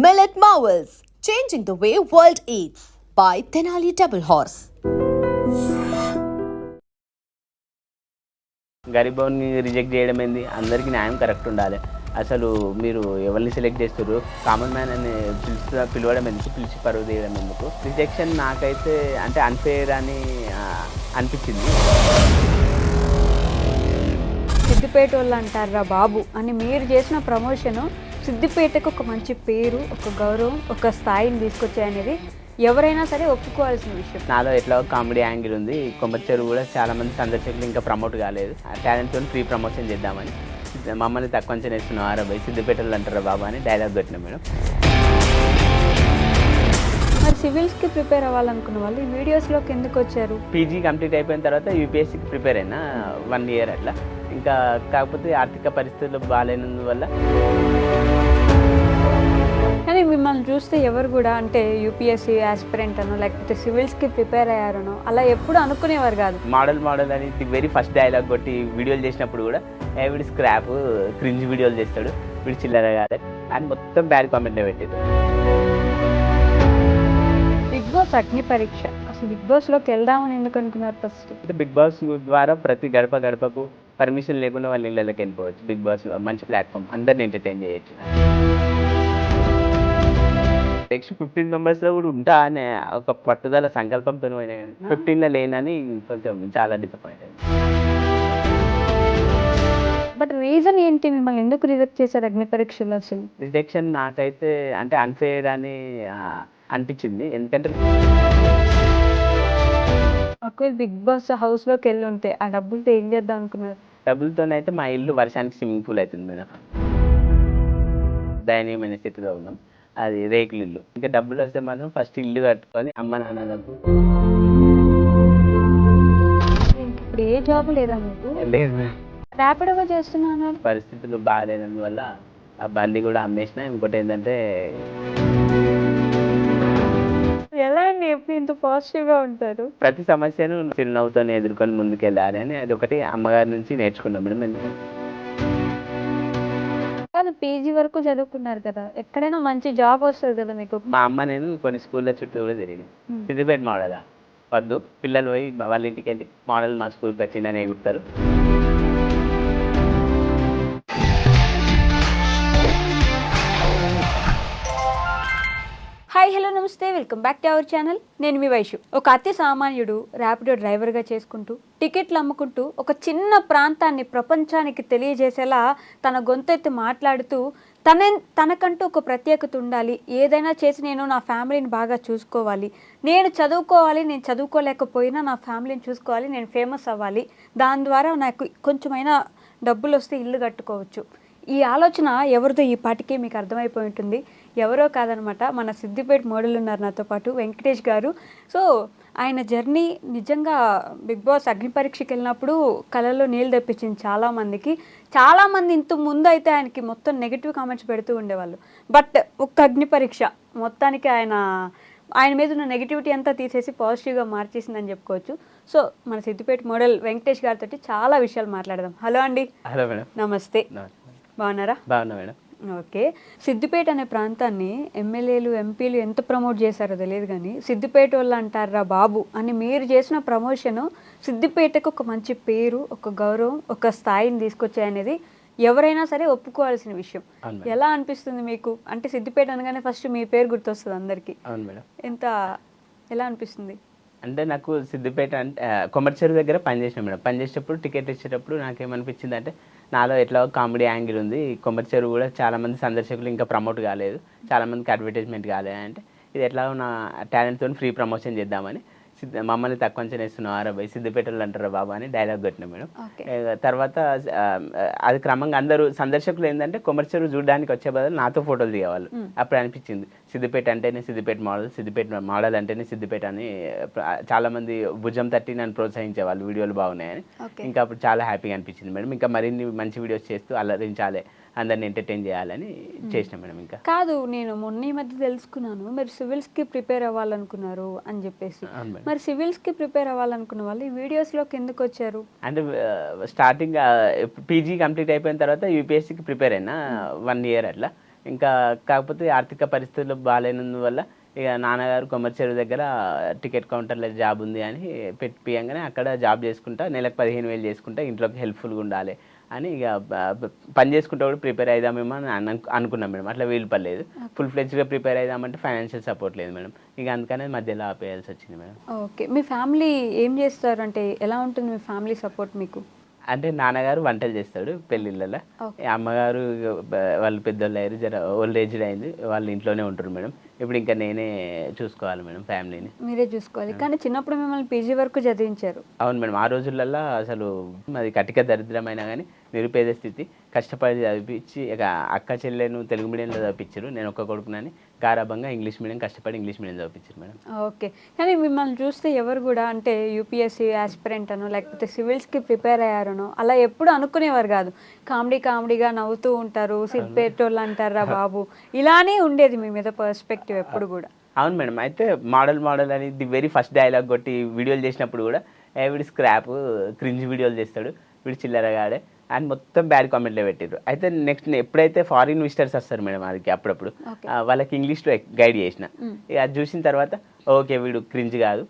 Millet Marvels, changing the way world eats by Tenali Double Horse. గరీబోని reject చేయడం ఏంది? అందరికీ న్యాయం కరెక్ట్ ఉండాలి. అసలు మీరు ఎవరిని సెలెక్ట్ చేస్తారు? కామన్ మ్యాన్ అని పిలవడం ఎందుకు, పిలిచి పరువు తీయడం ఎందుకు? రిజెక్షన్ నాకైతే అంటే అన్ఫేర్ అని అనిపించింది. సిద్దిపేట వాళ్ళు అంటారా బాబు అని మీరు చేసిన ప్రమోషను సిద్దిపేటకు ఒక మంచి పేరు, ఒక గౌరవం, ఒక స్థాయిని తీసుకొచ్చాయనేది ఎవరైనా సరే ఒప్పుకోవాల్సిన విషయం. నాలో ఎట్లా కామెడీ యాంగిల్ ఉంది. కొమ్మచ్చెరు కూడా చాలా మంది సందర్శకులు ఇంకా ప్రమోట్ కాలేదు. టాలెంట్తో ఫ్రీ ప్రమోషన్ చేద్దామని మమ్మల్ని తక్కువ అంచనా వేస్తున్నాం. ఆరాబాయ్ సిద్దిపేటలో అంటారా బాబు అని డైలాగ్ పెట్టినాం మేడం. మరి సివిల్స్కి ప్రిపేర్ అవ్వాలనుకున్న వాళ్ళు ఈ వీడియోస్లోకి ఎందుకు వచ్చారు? పీజీ కంప్లీట్ అయిపోయిన తర్వాత యూపీఎస్సీకి ప్రిపేర్ అయినా 1 year అట్లా. ఇంకా కాకపోతే ఆర్థిక పరిస్థితులు బాగాలేనందువల్ల. కానీ మిమ్మల్ని చూస్తే ఎవరు కూడా అంటే యూపీఎస్సీ ఆస్పిరెంట్ అనో లేకపోతే సివిల్స్కి ప్రిపేర్ అయ్యారనో అలా ఎప్పుడు అనుకునేవారు కాదు. మోడల్ అని వెరీ ఫస్ట్ డైలాగ్ కొట్టి వీడియోలు చేసినప్పుడు కూడా వీడి స్క్రాప్ క్రింజ్ వీడియోలు చేస్తాడు, వీడి చిల్లర కాదు అని మొత్తం బ్యాడ్ కామెంట్లే పెట్టేది. బిగ్ బాస్ అగ్ని పరీక్ష, అసలు బిగ్ బాస్లోకి వెళ్దామని ఎందుకు అనుకున్నారు ఫస్ట్? బిగ్ బాస్ ద్వారా ప్రతి గడపకు పర్మిషన్ లేకుండా వాళ్ళ ఇళ్ళకి వెళ్ళిపోవచ్చు. బిగ్ బాస్ మంచి ప్లాట్ఫామ్, అందరిని ఎంటర్టైన్ చేయొచ్చు. నెక్స్ట్ 15 members కూడా ఉంటా అనే ఒక పట్టుదల సంకల్పంతో 15లో లేనని కొంచెం చాలా డిసప్పాయింట్ అయింది. బట్ రీజన్ ఏంటి, మిమ్మల్ని ఎందుకు రిజెక్ట్ చేశారు అగ్ని పరీక్షలో? అసలు రిజెక్షన్ నాకైతే అంటే అన్ఫేర్ అని అనిపించింది. ఎందుకంటే ఒకవేళ బిగ్ బాస్ హౌస్లోకి వెళ్ళి ఉంటే ఆ డబ్బులతో ఏం చేద్దాం అనుకున్నారు? డబ్బులతోనైతే మా ఇల్లు వర్షానికి స్విమ్మింగ్ పూల్ అవుతుంది మేడం. దయనీయమైన స్థితిలో ఉన్నాం. అది రేకులు ఇల్లు. ఇంకా డబ్బులు వస్తే మాత్రం ఫస్ట్ ఇల్లు కట్టుకొని అమ్మ నాన్నలకు. ఇప్పుడు ఏ జాబ్ లేదా మీకు? లేదు, ర్యాపిడోగా చేస్తున్నాను. పరిస్థితులు బాగాలేనందువల్ల ఆ బండి కూడా అమ్మేసిన. ఇంకోటి ఏంటంటే ఎలా అండి ఎప్పుడు ఇంత పాజిటివ్గా ఉంటారు? ప్రతి సమస్యను చిరునవ్వుతో ఎదుర్కొని ముందుకెళ్ళాలి అని అది ఒకటి అమ్మగారి నుంచి నేర్చుకున్నాం మేడం. కాదు, పీజీ వరకు చదువుకున్నారు కదా, ఎక్కడైనా మంచి జాబ్ వస్తుంది కదా మీకు. మా అమ్మ నేను కొన్ని స్కూళ్ళ చుట్టూ కూడా తిరిగి సిద్దిపేట మోడల్ వద్దు, పిల్లలు పోయి వాళ్ళ ఇంటికి వెళ్ళి మోడల్ మా స్కూల్కి వచ్చిందని ఎగురుతారు. హాయ్, హలో, నమస్తే, welcome back to our channel. నేను మీ వైషు. ఒక అతి సామాన్యుడు ర్యాపిడో డ్రైవర్గా చేసుకుంటూ టికెట్లు అమ్ముకుంటూ ఒక చిన్న ప్రాంతాన్ని ప్రపంచానికి తెలియజేసేలా తన గొంతెత్తి మాట్లాడుతూ తనకంటూ ఒక ప్రత్యేకత ఉండాలి, ఏదైనా చేసి నేను నా ఫ్యామిలీని బాగా చూసుకోవాలి, నేను చదువుకోవాలి, నేను చదువుకోలేకపోయినా నా ఫ్యామిలీని చూసుకోవాలి, నేను ఫేమస్ అవ్వాలి, దాని ద్వారా నాకు కొంచెమైనా డబ్బులు వస్తే ఇల్లు కట్టుకోవచ్చు. ఈ ఆలోచన ఎవరిదో ఈ పాటికే మీకు అర్థమైపోయి ఉంటుంది. ఎవరో కాదనమాట, మన సిద్దిపేట మోడల్ ఉన్నారు నాతో పాటు, వెంకటేష్ గారు. సో ఆయన జర్నీ నిజంగా బిగ్ బాస్ అగ్ని పరీక్షకి వెళ్ళినప్పుడు కళలో నీళ్ళు తెప్పించింది చాలామంది. ఇంత ముందు అయితే ఆయనకి మొత్తం నెగిటివ్ కామెంట్స్ పెడుతూ ఉండేవాళ్ళు. బట్ ఒక్క అగ్ని పరీక్ష మొత్తానికి ఆయన మీద ఉన్న నెగిటివిటీ అంతా తీసేసి పాజిటివ్గా మార్చేసిందని చెప్పుకోవచ్చు. సో మన సిద్దిపేట మోడల్ వెంకటేష్ గారితో చాలా విషయాలు మాట్లాడదాం. హలో అండి. Hello madam. నమస్తే. బాగున్నారా? బాగున్నా మేడం. ఓకే, సిద్దిపేట అనే ప్రాంతాన్ని ఎమ్మెల్యేలు, ఎంపీలు ఎంత ప్రమోట్ చేశారో తెలియదు కానీ సిద్దిపేట వాళ్ళు అంటారా బాబు అని మీరు చేసిన ప్రమోషను సిద్దిపేటకు ఒక మంచి పేరు, ఒక గౌరవం, ఒక స్థాయిని తీసుకొచ్చాయనేది ఎవరైనా సరే ఒప్పుకోవాల్సిన విషయం. ఎలా అనిపిస్తుంది మీకు? అంటే సిద్దిపేట అనగానే ఫస్ట్ మీ పేరు గుర్తొస్తుంది అందరికీ. అవును మేడం. ఎలా అనిపిస్తుంది? అంటే నాకు సిద్దిపేట అంటే కొమ్మచ్చెరు దగ్గర పనిచేసిన మేడం. పనిచేసేటప్పుడు టికెట్ ఇచ్చేటప్పుడు నాకేమనిపించింది అంటే నాలో ఎట్లా కామెడీ యాంగిల్ ఉంది. కొమ్మచ్చెరు కూడా చాలామంది సందర్శకులు ఇంకా ప్రమోట్ కాలేదు, చాలామందికి అడ్వర్టైజ్మెంట్ కాలేదు. అంటే ఇది ఎట్లా నా టాలెంట్తో ఫ్రీ ప్రమోషన్ చేద్దామని మమ్మల్ని తక్కువ అంచనా వేస్తున్నాం. ఆరాబాయ్ సిద్దిపేటలో అంటారా బాబు అని డైలాగ్ కొట్టినా మేడం. తర్వాత అది క్రమంగా అందరూ సందర్శకులు ఏంటంటే కొమ్మచ్చెరు చూడడానికి వచ్చే బదులు నాతో ఫోటోలు దిగేవాళ్ళు. అప్పుడు అనిపించింది సిద్దిపేట అంటేనే సిద్దిపేట మోడల్ అంటేనే సిద్దిపేట అని చాలామంది భుజం తట్టి నన్ను ప్రోత్సహించేవాళ్ళు, వీడియోలు బాగున్నాయని. ఇంకా అప్పుడు చాలా హ్యాపీగా అనిపించింది మేడం. ఇంకా మరిన్ని మంచి వీడియోస్ చేస్తూ అల్లరించాలి, అందరిని ఎంటర్టైన్ చేయాలని చేసిన మేడం. ఇంకా కాదు, నేను మొన్న ఈ మధ్య తెలుసుకున్నాను మీరు సివిల్స్కి ప్రిపేర్ అవ్వాలనుకున్నారు అని చెప్పేసి. మరి సివిల్స్కి ప్రిపేర్ అవ్వాలనుకున్న వాళ్ళు ఈ వీడియోస్లోకి ఎందుకు వచ్చారు? అంటే స్టార్టింగ్ పీజీ కంప్లీట్ అయిపోయిన తర్వాత యూపీఎస్సీకి ప్రిపేర్ అయినా 1 year అట్లా. ఇంకా కాకపోతే ఆర్థిక పరిస్థితులు బాగాలేనందువల్ల ఇక నాన్నగారు కొమర్చెరువు దగ్గర టికెట్ కౌంటర్లో జాబ్ ఉంది అని పెట్టియంగానే అక్కడ జాబ్ చేసుకుంటా నెలకు 15,000 చేసుకుంటా ఇంట్లోకి హెల్ప్ఫుల్గా ఉండాలి అని ఇక పని చేసుకుంటూ కూడా ప్రిపేర్ అవుదామేమో అని అనుకున్నాం మేడం. అట్లా వీలు పడలేదు. ఫుల్ ఫ్లెడ్జ్గా ప్రిపేర్ అవుదామంటే ఫైనాన్షియల్ సపోర్ట్ లేదు మేడం. ఇక అందుకనే మధ్యలో ఆపేయాల్సి వచ్చింది మేడం. ఓకే. మీ ఫ్యామిలీ ఏం చేస్తారు, అంటే ఎలా ఉంటుంది మీ ఫ్యామిలీ సపోర్ట్ మీకు? అంటే నాన్నగారు వంటలు చేస్తాడు పెళ్ళిళ్ళలో. అమ్మగారు వాళ్ళు పెద్దోళ్ళు అయ్యారు, జర ఓల్డ్ ఏజ్డ్ అయింది, వాళ్ళు ఇంట్లోనే ఉంటారు మేడం. ఇప్పుడు ఇంకా నేనే చూసుకోవాలి మేడం ఫ్యామిలీని. మీరే చూసుకోవాలి. కానీ చిన్నప్పుడు మిమ్మల్ని పీజీ వరకు చదివించారు. అవును మేడం. ఆ రోజులల్లో అసలు మాది కటిక దరిద్రమైనా కానీ నిరుపేద స్థితి, కష్టపడి చదివించి ఇక అక్క చెల్లెను తెలుగు మీడియంలో చదివించారు. నేను ఒక్క కొడుకునని గారాబంగా ఇంగ్లీష్ మీడియం కష్టపడి ఇంగ్లీష్ మీడియం చదివించారు మేడం. ఓకే. కానీ మిమ్మల్ని చూస్తే ఎవరు కూడా అంటే యూపీఎస్సీ ఆస్పిరెంట్ అనో లేకపోతే సివిల్స్కి ప్రిపేర్ అయ్యారనో అలా ఎప్పుడు అనుకునేవారు కాదు. కామెడీగా నవ్వుతూ ఉంటారు, సిద్ధపేటోళ్ళు అంటారా బాబు, ఇలానే ఉండేది మీ మీద పర్స్పెక్టివ్ ఎప్పుడు కూడా. అవును మేడం. అయితే మోడల్ అని ది వెరీ ఫస్ట్ డైలాగ్ కొట్టి వీడియోలు చేసినప్పుడు కూడా వీడు స్క్రాప్ క్రింజ్ వీడియోలు చేస్తాడు, వీడు చిల్లరగాడే అని మొత్తం బ్యాడ్ కామెంట్లో పెట్టారు. అయితే నెక్స్ట్ ఎప్పుడైతే ఫారిన్ విజిటర్స్ వస్తారు మేడం అది అప్పుడప్పుడు వాళ్ళకి ఇంగ్లీష్లో గైడ్ చేసిన, ఇక అది చూసిన తర్వాత ఓకే వీడు క్రింజ్ కాదు,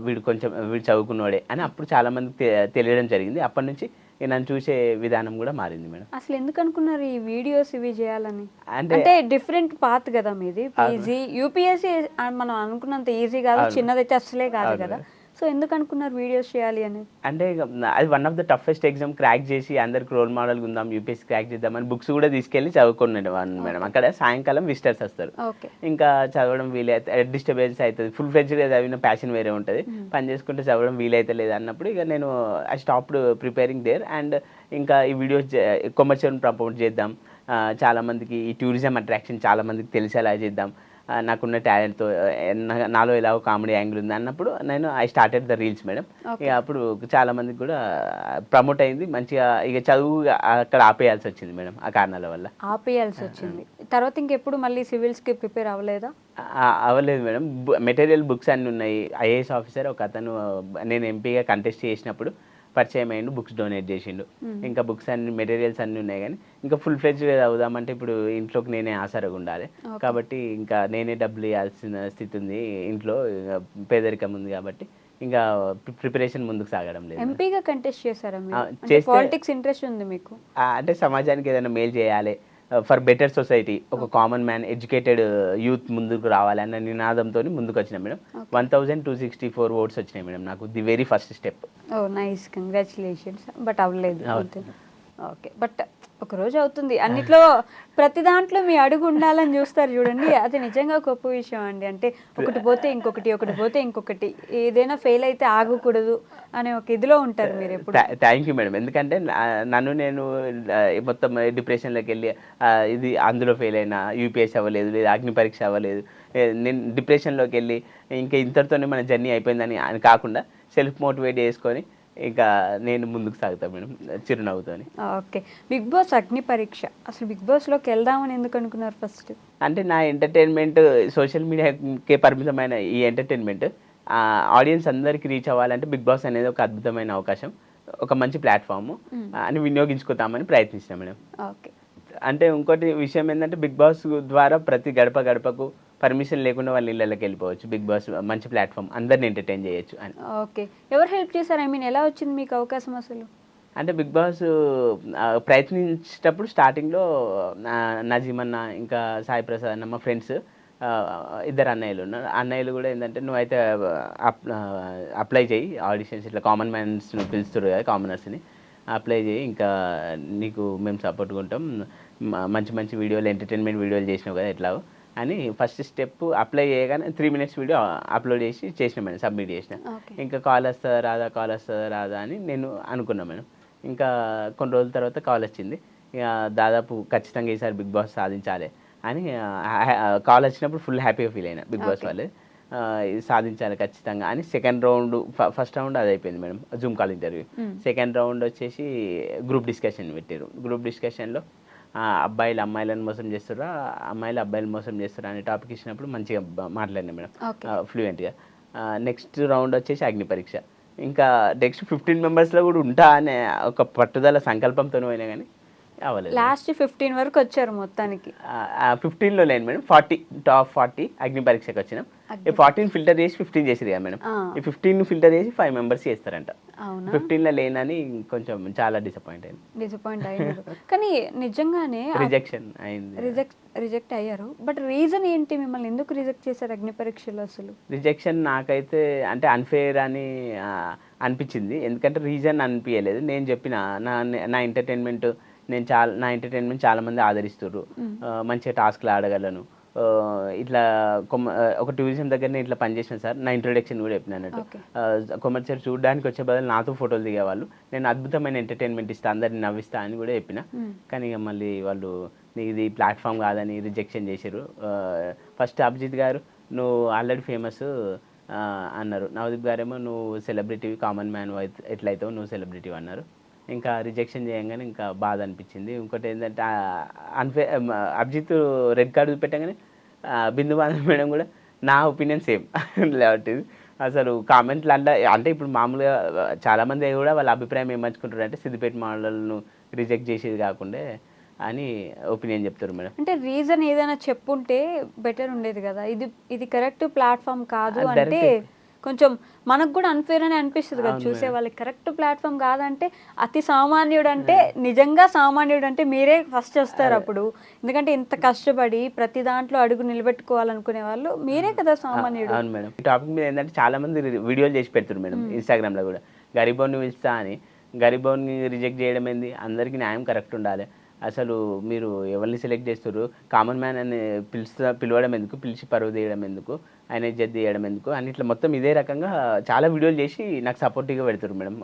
వీడు చదువుకున్నవాడే అని అప్పుడు చాలామంది తెలియడం జరిగింది. అప్పటి నుంచి నన్ను చూసే విధానం కూడా మారింది మేడం. అసలు ఎందుకు అనుకున్నారు ఈ వీడియోస్ ఇవి చేయాలని? అంటే డిఫరెంట్ పాత్ కదా మీది. పీజీ యూపీఎస్సీ మనం అనుకున్నంత ఈజీ కాదు, చిన్నదైతే అసలే కాదు కదా. సో ఎందుకు అనుకున్నారు వీడియోస్ చేయాలి అని? అంటే అది one of the toughest exam crack చేసి అందరికి రోల్ మోడల్గా ఉందాం, యూపీఎస్సీ క్రాక్ చేద్దామని బుక్స్ కూడా తీసుకెళ్ళి చదువుకున్నాడు మేడం. అక్కడ సాయంకాలం విజిటర్స్ వస్తారు, ఇంకా చదవడం వీలైతే డిస్టర్బెన్స్ అవుతుంది. ఫుల్ ఫ్లెడ్జ్గా చదివిన ప్యాషన్ వేరే ఉంటుంది, పని చేసుకుంటే చదవడం వీలైతే లేదు అన్నప్పుడు ఇక నేను I stopped preparing there. And ఇంకా ఈ వీడియోస్ కొమర్షియల్ ప్రమోట్ చేద్దాం, చాలామందికి ఈ టూరిజం అట్రాక్షన్ చాలామందికి తెలిసేలా చేద్దాం, నాకున్న టాలెంట్తో నాలో ఎలాగో కామెడీ యాంగిల్ ఉంది అన్నప్పుడు నేను I started the reels madam. ఇక అప్పుడు చాలా మందికి కూడా ప్రమోట్ అయింది మంచిగా. ఇక చదువు అక్కడ ఆపేయాల్సి వచ్చింది మేడం ఆ కారణాల వల్ల. ఆపేయాల్సి వచ్చింది. తర్వాత ఇంకెప్పుడు మళ్ళీ సివిల్స్కి ప్రిపేర్ అవ్వలేదా? అవ్వలేదు మేడం. మెటీరియల్ బుక్స్ అన్నీ ఉన్నాయి. ఐఏఎస్ ఆఫీసర్ ఒక అతను నేను ఎంపీగా కంటెస్ట్ చేసినప్పుడు పరిచయం అయ్యిండు, బుక్స్ డొనేట్ చేసిండు. ఇంకా బుక్స్ అన్ని మెటీరియల్స్ అన్నీ ఉన్నాయి కానీ ఇంకా ఫుల్ ఫ్లెడ్జ్గా చదువుదామంటే ఇప్పుడు ఇంట్లోకి నేనే ఆసరగా ఉండాలి కాబట్టి ఇంకా నేనే డబ్బులు ఇవ్వాల్సిన స్థితి ఉంది, ఇంట్లో పేదరికం ఉంది కాబట్టి ఇంకా ప్రిపరేషన్ ముందుకు సాగడం లేదు. ఎంపీగా కంటెస్ట్ చేశారా? పాలిటిక్స్ ఇంట్రెస్ట్ ఉంది మీకు? అంటే సమాజానికి ఏదైనా మేలు చేయాలి, ఫర్ బెటర్ సొసైటీ, ఒక కామన్ మ్యాన్ ఎడ్యుకేటెడ్ యూత్ ముందుకు రావాలి అన్న నినాదంతో ముందుకు వచ్చిన మేడం. 1264 ఓట్స్ వచ్చినాయి మేడం నాకు, the very first step. Oh nice, congratulations. But అవ్వలేదు. ఓకే, బట్ ఒక రోజు అవుతుంది. అన్నిట్లో ప్రతి దాంట్లో మీ అడుగు ఉండాలని చూస్తారు చూడండి, అది నిజంగా గొప్ప విషయం అండి. అంటే ఒకటి పోతే ఇంకొకటి, ఒకటి పోతే ఇంకొకటి, ఏదైనా ఫెయిల్ అయితే ఆగకూడదు అనే ఒక ఇదిలో ఉంటారు మీరు ఎప్పుడు. Thank you madam. ఎందుకంటే నన్ను నేను మొత్తం డిప్రెషన్లోకి వెళ్ళి ఇది అందులో ఫెయిల్ అయినా, యూపీఎస్సీ అవ్వలేదు, లేదా అగ్ని పరీక్ష అవ్వలేదు, నేను డిప్రెషన్లోకి వెళ్ళి ఇంకా ఇంతటితోనే మన జర్నీ అయిపోయిందని అని కాకుండా సెల్ఫ్ మోటివేట్ చేసుకొని ఇంకా నేను ముందుకు సాగుతాను మేడం చిరునవ్వుతోని. ఓకే, బిగ్ బాస్ అగ్ని పరీక్ష, అసలు బిగ్ బాస్లోకి వెళ్దామని ఎందుకు అనుకున్నారు ఫస్ట్? అంటే నా ఎంటర్టైన్మెంట్ సోషల్ మీడియాకే పరిమితమైన ఈ ఎంటర్టైన్మెంట్ ఆడియన్స్ అందరికీ రీచ్ అవ్వాలంటే బిగ్ బాస్ అనేది ఒక అద్భుతమైన అవకాశం, ఒక మంచి ప్లాట్ఫామ్ అని వినియోగించుకుందామని ప్రయత్నించాను మేడం. ఓకే. అంటే ఇంకోటి విషయం ఏంటంటే బిగ్ బాస్ ద్వారా ప్రతి గడపకు పర్మిషన్ లేకుండా వాళ్ళ ఇళ్ళకి వెళ్ళిపోవచ్చు. బిగ్ బాస్ మంచి ప్లాట్ఫామ్, అందరిని ఎంటర్టైన్ చేయొచ్చు అని. ఓకే, ఎవరు హెల్ప్ చేశారు? ఐ మీన్ ఎలా వచ్చింది మీకు అవకాశం అసలు? అంటే బిగ్ బాస్ ప్రయత్నించేటప్పుడు స్టార్టింగ్లో నజీమన్న ఇంకా సాయి ప్రసాద్ అన్న మా ఫ్రెండ్స్ ఇద్దరు అన్నయ్యలు ఉన్నారు. అన్నయ్యలు కూడా ఏంటంటే నువ్వైతే అప్లై చేయి ఆడిషన్స్, ఇట్లా కామన్ మ్యాన్స్ని పిలుస్తారు కదా, కామనర్స్ని అప్లై చేయి, ఇంకా నీకు మేము సపోర్ట్గా ఉంటాం, మంచి మంచి వీడియోలు ఎంటర్టైన్మెంట్ వీడియోలు చేసినావు కదా ఎట్లాగో అని ఫస్ట్ స్టెప్ అప్లై చేయగానే 3 minutes వీడియో అప్లోడ్ చేసిన మేడం, సబ్మిట్ చేసిన. ఇంకా కాల్ వస్తుందా రాదా అని నేను అనుకున్నాను మేడం. ఇంకా కొన్ని రోజుల తర్వాత కాల్ వచ్చింది. ఇక దాదాపు ఖచ్చితంగా ఈసారి బిగ్ బాస్ సాధించాలి అని కాల్ వచ్చినప్పుడు ఫుల్ హ్యాపీగా ఫీల్ అయినా. బిగ్ బాస్ వాళ్ళు సాధించాలి ఖచ్చితంగా అని సెకండ్ రౌండ్, ఫస్ట్ రౌండ్ అది అయిపోయింది madam, Zoom call interview. Second round వచ్చేసి గ్రూప్ డిస్కషన్ పెట్టారు. గ్రూప్ డిస్కషన్లో అబ్బాయిలు అమ్మాయిలను మోసం చేస్తారా, అమ్మాయిలు అబ్బాయిలు మోసం చేస్తారా అనే టాపిక్ ఇచ్చినప్పుడు మంచిగా మాట్లాడినా మేడం ఫ్లూయెంట్గా. నెక్స్ట్ రౌండ్ వచ్చేసి అగ్ని పరీక్ష. ఇంకా నెక్స్ట్ 15 members కూడా ఉంటా అనే ఒక పట్టుదల సంకల్పంతో పోయినా కానీ అవ్వలేదు. లాస్ట్ 15 వరకు వచ్చారు మొత్తానికి. 15లో లేను మేడం, 40 టాప్ 40 అగ్ని పరీక్షకు వచ్చినాం. ఈ 14 ఫిల్టర్ చేసి 15 చేసిరు కదా మేడం, ఈ 15 ఫిల్టర్ చేసి 5 మెంబర్స్ చేస్తారంట. అవునా? 15లో లేనని కొంచెం చాలా డిసప్పాయింట్ అయ్యారు. కానీ నిజంగానే రిజెక్షన్ అయింది. రిజెక్ట్ అయ్యారు. బట్ రీజన్ ఏంటి, మిమ్మల్ని ఎందుకు రిజెక్ట్ చేశారు అగ్ని పరీక్షలు? అసలు రిజెక్షన్ నాకైతే అంటే అన్ఫేర్ అని అనిపించింది. ఎందుకంటే రీజన్ అనిపించలేదు. నేను చెప్పిన నా ఎంటర్టైన్మెంట్ నా ఎంటర్టైన్మెంట్ చాలా మంది ఆదరిస్తుర్రు, మంచిగా టాస్క్లు ఆడగలను, ఇట్లా ఒక టూరిజం దగ్గరనే ఇట్లా పనిచేసిన సార్, నా ఇంట్రొడక్షన్ కూడా చెప్పిన అన్నట్టు. కొమర్షియల్ చూడడానికి వచ్చే బదులు నాతో ఫోటోలు దిగేవాళ్ళు, నేను అద్భుతమైన ఎంటర్టైన్మెంట్ ఇస్తాను, అందరిని నవ్విస్తా అని కూడా చెప్పిన. కానీ ఇక మళ్ళీ వాళ్ళు ఇది ప్లాట్ఫామ్ కాదని రిజెక్షన్ చేశారు. ఫస్ట్ అభిజిత్ గారు నువ్వు ఆల్రెడీ ఫేమస్ అన్నారు, నవదీప్ గారేమో నువ్వు సెలబ్రిటీ, కామన్ మ్యాన్ ఎట్లయితావు, నువ్వు సెలబ్రిటీ అన్నారు. ఇంకా రిజెక్షన్ చేయగానే ఇంకా బాధ అనిపించింది. ఇంకోటి ఏంటంటే అభిజిత్ రెడ్ కార్డు చూపెట్టగానే బిందు బాధ మేడం కూడా నా ఒపీనియన్ సేమ్ లేకపోతే అసలు కామెంట్లు అంటే ఇప్పుడు మామూలుగా చాలామంది కూడా వాళ్ళ అభిప్రాయం ఏమర్చుకుంటారు అంటే సిద్దిపేట మోడల్ను రిజెక్ట్ చేసేది కాకుండా అని ఒపీనియన్ చెప్తారు మేడం. అంటే రీజన్ ఏదైనా చెప్పుంటే బెటర్ ఉండేది కదా. ఇది కరెక్ట్ ప్లాట్ఫామ్ కాదు అంటే కొంచెం మనకు కూడా అన్ఫేర్ అని అనిపిస్తుంది కదా చూసే వాళ్ళకి. కరెక్ట్ ప్లాట్ఫామ్ కాదంటే అతి సామాన్యుడు అంటే నిజంగా సామాన్యుడు అంటే మీరే ఫస్ట్ వస్తారు అప్పుడు. ఎందుకంటే ఇంత కష్టపడి ప్రతి దాంట్లో అడుగు నిలబెట్టుకోవాలనుకునే వాళ్ళు మీరే కదా సామాన్యుడు. అవును మేడం. ఈ టాపిక్ మీద ఏంటంటే చాలా మంది వీడియోలు చేసి పెడుతున్నారు మేడం ఇన్స్టాగ్రామ్లో కూడా. గరీబోన్ని పిలుస్తా అని, గరీబోన్ని రిజెక్ట్ చేయడం ఏంది? అందరికీ న్యాయం కరెక్ట్ ఉండాలి. అసలు మీరు ఎవరిని సెలెక్ట్ చేస్తారు? కామన్ మ్యాన్ అని పిలవడం ఎందుకు, పిలిచి పరువు తీయడం ఎందుకు, ఆయన ఇజ్జత్ తీయడం ఎందుకు అని ఇట్లా మొత్తం ఇదే రకంగా చాలా వీడియోలు చేసి నాకు సపోర్టివ్గా పెడతారు మేడం.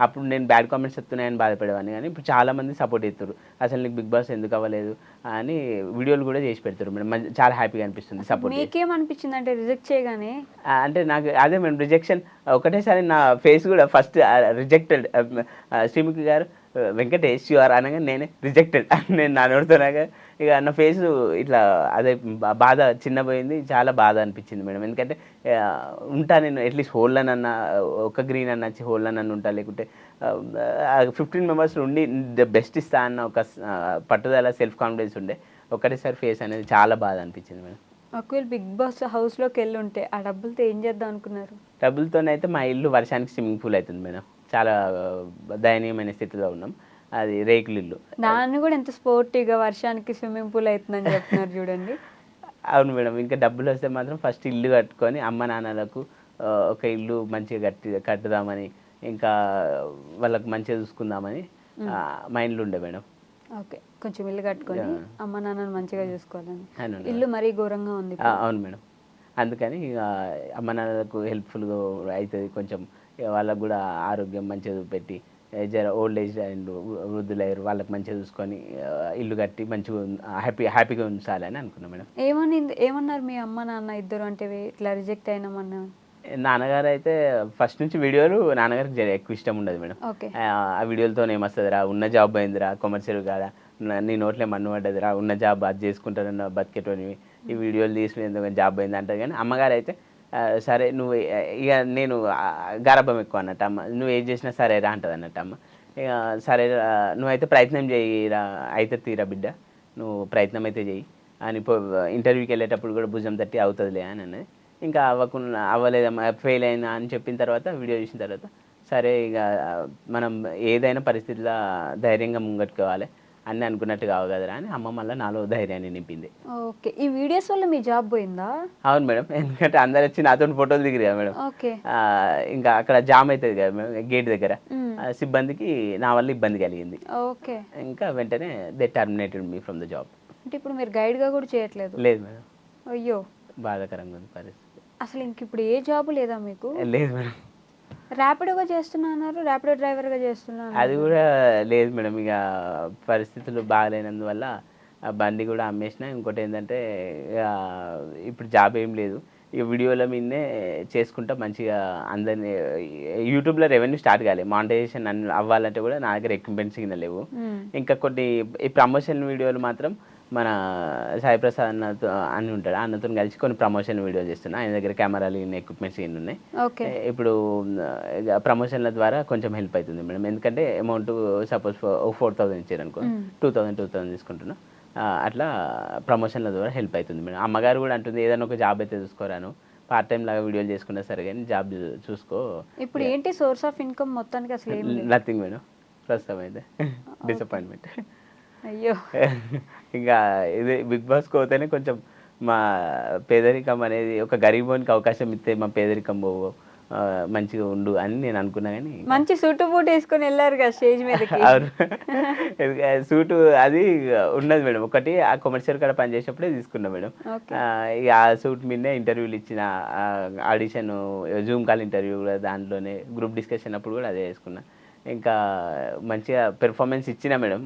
అప్పుడు నేను బ్యాడ్ కామెంట్స్ చెప్తున్నాయని బాధపడేవాడిని, కానీ ఇప్పుడు చాలామంది సపోర్ట్ చేస్తారు. అసలు నీకు బిగ్ బాస్ ఎందుకు అవ్వలేదు అని వీడియోలు కూడా చేసి పెడతారు మేడం. చాలా హ్యాపీగా అనిపిస్తుంది సపోర్ట్. మీకేమనిపించింది అంటే రిజెక్ట్ చేయగానే? అంటే నాకు అదే మేడం రిజెక్షన్ ఒకటేసారి నా ఫేస్ కూడా ఫస్ట్ రిజెక్టెడ్. శ్రీముఖి గారు వెంకటేష్ యూఆర్ అనగా నేనే రిజెక్టెడ్ నేను నా నోడుతున్నాగా ఇక నా ఫేస్ ఇట్లా అదే బాధ చిన్నపోయింది. చాలా బాధ అనిపించింది మేడం. ఎందుకంటే ఉంటా నేను అట్లీస్ట్ హోల్లోనన్నా ఒక గ్రీన్ అన్న వచ్చి హోల్లోనన్నా ఉంటా, లేకుంటే 15 మెంబర్స్ ఉండి ద బెస్ట్ ఇస్తా అన్న ఒక పట్టుదల సెల్ఫ్ కాన్ఫిడెన్స్ ఉండే. ఒకటేసారి ఫేస్ అనేది చాలా బాధ అనిపించింది మేడం. ఒకవేళ బిగ్ బాస్ హౌస్లోకి వెళ్ళి ఉంటే ఆ డబ్బులతో ఏం చేద్దాం అనుకున్నారు? డబ్బులతోనైతే మా ఇల్లు వర్షానికి స్విమ్మింగ్ పూల్ అవుతుంది మేడం. చాలా దయనీయమైన స్థితిలో ఉన్నాం. అది రేకులు ఇల్లు. దాన్ని కూడా ఎంత స్పోర్టివ్గా వర్షానికి స్విమ్మింగ్ పూల్ అవుతుందని చెప్తున్నారు చూడండి. అవును మేడం. ఇంకా డబ్బులు వస్తే మాత్రం ఫస్ట్ ఇల్లు కట్టుకొని అమ్మ నాన్నలకు ఒక ఇల్లు మంచిగా కట్టుదామని, ఇంకా వాళ్ళకు మంచిగా చూసుకుందామని మైండ్లో ఉండే మేడం. ఓకే, కొంచెం ఇల్లు కట్టుకొని అమ్మ నాన్నని మంచిగా చూసుకోవాలని. ఇల్లు మరీ ఘోరంగా ఉంది. అవును మేడం. అందుకని ఇక అమ్మ నాన్నలకు హెల్ప్ఫుల్గా అవుతుంది కొంచెం. వాళ్ళకు కూడా ఆరోగ్యం మంచిగా పెట్టి జర ఓల్డ్ ఏజ్ అండ్ వృద్ధులయ్యారు, వాళ్ళకి మంచిగా చూసుకొని ఇల్లు కట్టి మంచిగా హ్యాపీగా ఉంచాలని అనుకున్నాం మేడం. ఏమన్నారు మీ అమ్మ నాన్న ఇద్దరు అంటే ఇట్లా రిజెక్ట్ అయినామన్నా? నాన్నగారు అయితే ఫస్ట్ నుంచి వీడియోలు నాన్నగారికి జర ఎక్కువ ఇష్టం ఉండదు మేడం. ఆ వీడియోలతో ఏమొస్తుందిరా, ఉన్న జాబ్ అయిందిరా, కొమర్షియల్ కాదా, నీ నోట్లే మన్ను పడ్డదిరా, ఉన్న జాబ్ అది చేసుకుంటారన్న బతికేటోనివి, ఈ వీడియోలు తీసుకునేందుకు జాబ్ అయింది అంటారు. కానీ అమ్మగారు అయితే సరే నువ్వు ఇక నేను గారాబం ఎక్కువ అన్నట్టు అమ్మ, నువ్వు ఏం చేసినా సరేరా అంటుంది అన్నట్టు అమ్మ. ఇక సరే నువ్వైతే ప్రయత్నం చేయిరా, అయితే తీరా బిడ్డ, నువ్వు ప్రయత్నం అయితే చెయ్యి అని ఇంటర్వ్యూకి వెళ్ళేటప్పుడు కూడా భుజం తట్టి అవుతుందిలే అని అన్నది. ఇంకా అవ్వలేదమ్మా, ఫెయిల్ అయినా అని చెప్పిన తర్వాత వీడియో చూసిన తర్వాత సరే ఇక మనం ఏదైనా పరిస్థితిలో ధైర్యంగా ముంగట్టుకోవాలి అన్నీ అనుకున్నట్టు కావు కదరా అని అమ్మ మళ్ళీ నాలో ధైర్యాన్ని నింపింది. ఓకే, ఈ వీడియోస్ వల్ల మీ జాబ్ పోయిందా? అవును మేడం. ఎందుకంటే అందరు వచ్చి నాతో ఫోటోలు దిగిరు కదా మేడం. ఇంకా అక్కడ జామ్ అవుతుంది కదా మేడం గేట్ దగ్గర, సిబ్బందికి నా వల్ల ఇబ్బంది కలిగింది. ఓకే, ఇంకా వెంటనే they terminated me from the job. అంటే ఇప్పుడు మీరు గైడ్గా కూడా చేయట్లేదు? లేదు మేడం. అయ్యో, బాధాకరంగా ఉంది పరిస్థితి. అసలు ఇంక ఇప్పుడు ఏ జాబ్ లేదా మీకు? లేదు మేడం. ర్యాపిడోగా చేస్తున్నారు, ర్యాపిడో డ్రైవర్గా చేస్తున్నారు? అది కూడా లేదు మేడం. ఇక పరిస్థితులు బాగాలేనందువల్ల ఆ బండి కూడా అమ్మేసిన. ఇంకోటి ఏంటంటే ఇప్పుడు జాబ్ ఏం లేదు, ఇక వీడియోల మీదనే చేసుకుంటా మంచిగా అందరినీ. యూట్యూబ్లో రెవెన్యూ స్టార్ట్ కాలేదు, మానిటైజేషన్ అవ్వాలంటే కూడా నా దగ్గర ఎక్విప్మెంట్స్ కింద లేవు. ఇంకా కొన్ని ఈ ప్రమోషన్ వీడియోలు మాత్రం మన సాయి ప్రసాద్ అన్నతో అని ఉంటాడు, అన్నతో కలిసి కొన్ని ప్రమోషన్ వీడియో చేస్తున్నా. ఆయన దగ్గర కెమెరాలు ఎక్విప్మెంట్స్ ఇన్ని ఉన్నాయి. ఓకే. ఇప్పుడు ప్రమోషన్ల ద్వారా కొంచెం హెల్ప్ అవుతుంది మేడం. ఎందుకంటే అమౌంట్ సపోజ్ 4,000 ఇచ్చారనుకో, 2,000 తీసుకుంటున్నా. అట్లా ప్రమోషన్ల ద్వారా హెల్ప్ అవుతుంది మేడం. అమ్మగారు కూడా అంటుంది ఏదైనా ఒక జాబ్ అయితే చూసుకోరాను, పార్ట్ టైం లాగా వీడియోలు చేసుకున్నా సరే కానీ జాబ్ చూసుకో. ఇప్పుడు ఏంటి సోర్స్ ఆఫ్ ఇన్కమ్ మొత్తానికి అసలు ఏం లేదు? నథింగ్ మేడం ప్రస్తుతం అయితే. డిసప్పాయింట్మెంట్. అయ్యో. ఇంకా ఇది బిగ్ బాస్కి పోతేనే కొంచెం మా పేదరికం అనేది, ఒక గరీబోనికి అవకాశం ఇస్తే మా పేదరికం పోవు, మంచిగా ఉండు అని నేను అనుకున్నా. కానీ మంచి సూటు బూట్ వేసుకొని వెళ్ళారు కదా స్టేజ్ మీదకి. సూటు అది ఉన్నది మేడం, ఒకటి ఆ కమర్షియల్ కాడ పనిచేసేటప్పుడే తీసుకున్నా మేడం. ఇక ఆ సూట్ మీదనే ఇంటర్వ్యూలు ఇచ్చిన, ఆడిషన్, జూమ్ కాల్ ఇంటర్వ్యూ కూడా దాంట్లోనే, గ్రూప్ డిస్కషన్ అప్పుడు కూడా అదే వేసుకున్నా. ఇంకా మంచిగా పెర్ఫార్మెన్స్ ఇచ్చిన మేడం.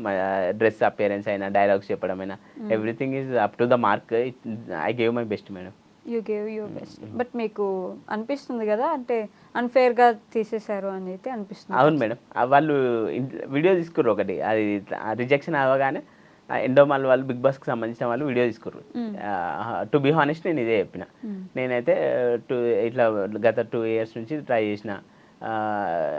డ్రెస్ అపియరెన్స్ అయినా, డైలాగ్స్ చెప్పడం అయినా, everything is up to the mark. I gave my best madam. You gave your best. But మీకు అనిపిస్తుంది కదా, అంటే అన్ఫేర్గా తీసేశారు అని అయితే అనిపిస్తుంది? అవును మేడం, వాళ్ళు వీడియో తీసుకుర్రు ఒకటి, అది రిజెక్షన్ అవ్వగానే ఎండోమాల్ వాళ్ళు, బిగ్ బాస్కి సంబంధించిన వాళ్ళు వీడియో తీసుకుర్రు. టు బీ హానెస్ట్ నేను ఇదే చెప్పిన. నేనైతే ఇట్లా గత 2 years నుంచి ట్రై చేసిన.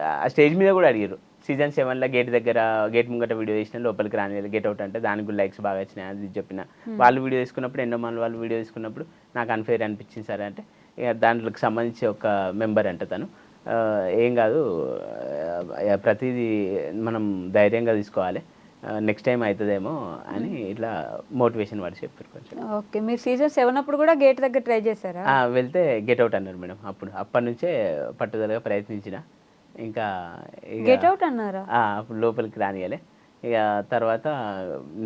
ఆ స్టేజ్ మీద కూడా అడిగారు, సీజన్ 7లో గేట్ ముంగట వీడియో చేసిన, లోపలికి రాని గెట్ అవుట్ అంటే దానికి కూడా లైక్స్ బాగా వచ్చినాయి అది చెప్పిన. వాళ్ళు వీడియో తీసుకున్నప్పుడు, ఎండోమాల్ వాళ్ళు వీడియో తీసుకున్నప్పుడు నాకు అన్ఫేర్ అనిపించింది సార్ అంటే, ఇక దాంట్లోకి సంబంధించి ఒక మెంబర్ అంటే తను, ఏం కాదు ప్రతిదీ మనం ధైర్యంగా తీసుకోవాలి, నెక్స్ట్ టైం అవుతుందేమో అని ఇట్లా మోటివేషన్ వాడు చెప్పారు కొంచెం. ఓకే. మీరు సీజన్ 7 అప్పుడు కూడా గేట్ దగ్గర ట్రై చేశారా? వెళ్తే గెట్ అవుట్ అన్నారు మేడం. అప్పటి నుంచే పట్టుదలగా ప్రయత్నించిన. ఇంకా గెట్ అవుట్ అన్నారా? అప్పుడు లోపలికి రానియాలి. ఇక తర్వాత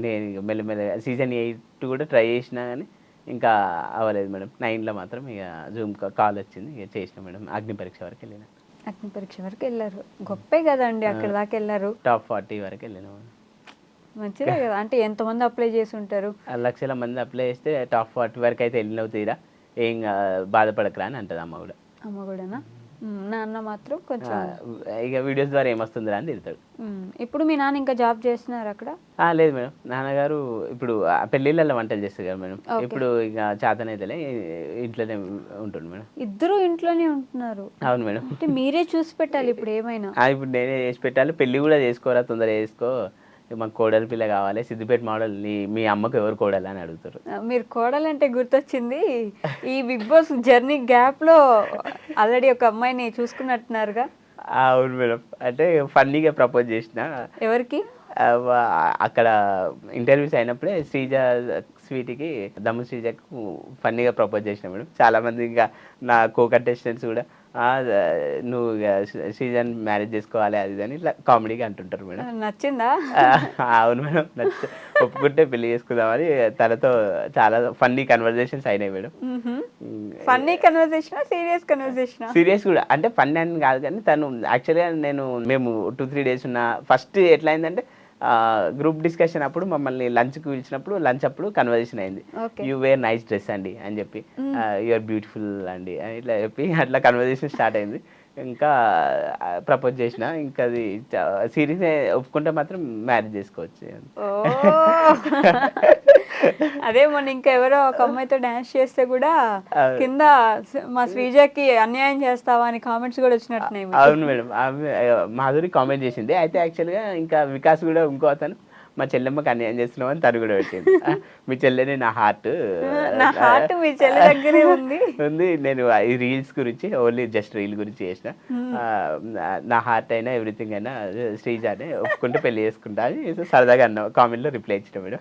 నేను మెల్లమెల్లగా సీజన్ 8 కూడా ట్రై చేసినా కానీ ఇంకా అవ్వలేదు మేడం. 9లో మాత్రం ఇక జూమ్ కాల్ వచ్చింది, ఇక చేసిన మేడం. అగ్ని పరీక్ష వరకు వెళ్ళిన. అగ్ని పరీక్ష వరకు వెళ్ళారు, గొప్పే కదండి. అక్కడ దాకా వెళ్ళారు. టాప్ 40 వరకు వెళ్ళిన. మంచిదే కదా. అంటే ఎంతమంది అప్లై చేసి ఉంటారు? లక్షల మంది అప్లై చేస్తే టాప్ 40 వరకు అయితే వెళ్ళినవు తీరా, ఏం బాధపడకరా అని అంటది అమ్మ కూడా. అమ్మ కూడానా? నాన్న మాత్రం కొంచెం ఇక వీడియోస్ ద్వారా ఏమొస్తుందిరా అని తిడతాడు. ఇప్పుడు మీ నాన్న ఇంకా జాబ్ చేస్తున్నారు అక్కడ? లేదు మేడం, నాన్నగారు ఇప్పుడు పెళ్ళిళ్ళల్లో వంటలు చేస్తారు కదా మేడం. ఇప్పుడు ఇక చేతనైతేలే ఇంట్లోనే ఉంటుంది మేడం. ఇద్దరు ఇంట్లోనే ఉంటున్నారు? అవును మేడం. అంటే మీరే చూసి పెట్టాలి ఇప్పుడు ఏమైనా? ఇప్పుడు నేనే చేసి పెట్టాలి. పెళ్ళి కూడా చేసుకోరా, తొందరగా చేసుకో, మాకు కోడలి పిల్ల కావాలి, సిద్దిపేట మోడల్, మీ అమ్మకు ఎవరు కోడలు అని అడుగుతారు. మీరు కోడలంటే గుర్తొచ్చింది, ఈ బిగ్ బాస్ జర్నీ గ్యాప్లో ఆల్రెడీ ఒక అమ్మాయిని చూసుకున్నట్టున్నారుగా? అవును మేడం, అంటే ఫన్నీగా ప్రపోజ్ చేసిన. ఎవరికి? అక్కడ ఇంటర్వ్యూస్ అయినప్పుడే శ్రీజ స్వీటీకి, దమ్ము శ్రీజకు ఫన్నీగా ప్రపోజ్ చేసిన మేడం. చాలామంది ఇంకా నా కో కంటెస్టెంట్స్ కూడా నువ్వు శ్రీజన్ మ్యారేజ్ చేసుకోవాలి అది అని ఇట్లా కామెడీగా అంటుంటారు మేడం. నచ్చిందా? అవును మేడం, ఒప్పుకుంటే పెళ్లి చేసుకుందామని తనతో చాలా ఫన్నీ కన్వర్జేషన్స్ అయినాయి madam. Funny conversation, serious conversation? Serious కూడా, అంటే ఫన్నీ అని కాదు కానీ తను యాక్చువల్గా మేము 2-3 days ఉన్న ఫస్ట్ ఎట్లా అయిందంటే, గ్రూప్ డిస్కషన్ అప్పుడు మమ్మల్ని లంచ్కి పిలిచినప్పుడు లంచ్ అప్పుడు కన్వర్జేషన్ అయింది. యూ వేర్ నైస్ డ్రెస్ అండి అని చెప్పి, యూఆర్ బ్యూటిఫుల్ అండి అని ఇట్లా చెప్పి అట్లా కన్వర్జేషన్ స్టార్ట్ అయింది. ఇంకా ప్రపోజ్ చేసిన, ఇంకా అది సీరియస్ ఒప్పుకుంటే మాత్రం మ్యారేజ్ చేసుకోవచ్చు. అదే మొన్న ఇంకా ఎవరో ఒక అమ్మాయితో డాన్స్ చేస్తే కూడా కింద మా శ్రీజకి అన్యాయం చేస్తావా అని కామెంట్స్ కూడా వచ్చినట్టున్నాయి. అవును మేడం, మాధురి కామెంట్ చేసింది. అయితే యాక్చువల్గా ఇంకా వికాస్ కూడా ఇంకో అతను మా చెల్లెమ్మకి అన్యాయం చేస్తున్నావు అని తను కూడా పెట్టింది. మీ చెల్లెనే నా హార్ట్ మీ చెల్లె దగ్గరే ఉంది. నేను ఈ రీల్స్ గురించి, ఓన్లీ జస్ట్ రీల్ గురించి చేసిన, నా హార్ట్ అయినా ఎవ్రీథింగ్ అయినా శ్రీజానే, ఒప్పుకుంటే పెళ్లి చేసుకుంటా అని సరదాగా అన్న కామెంట్లో రిప్లై ఇచ్చిన మేడం.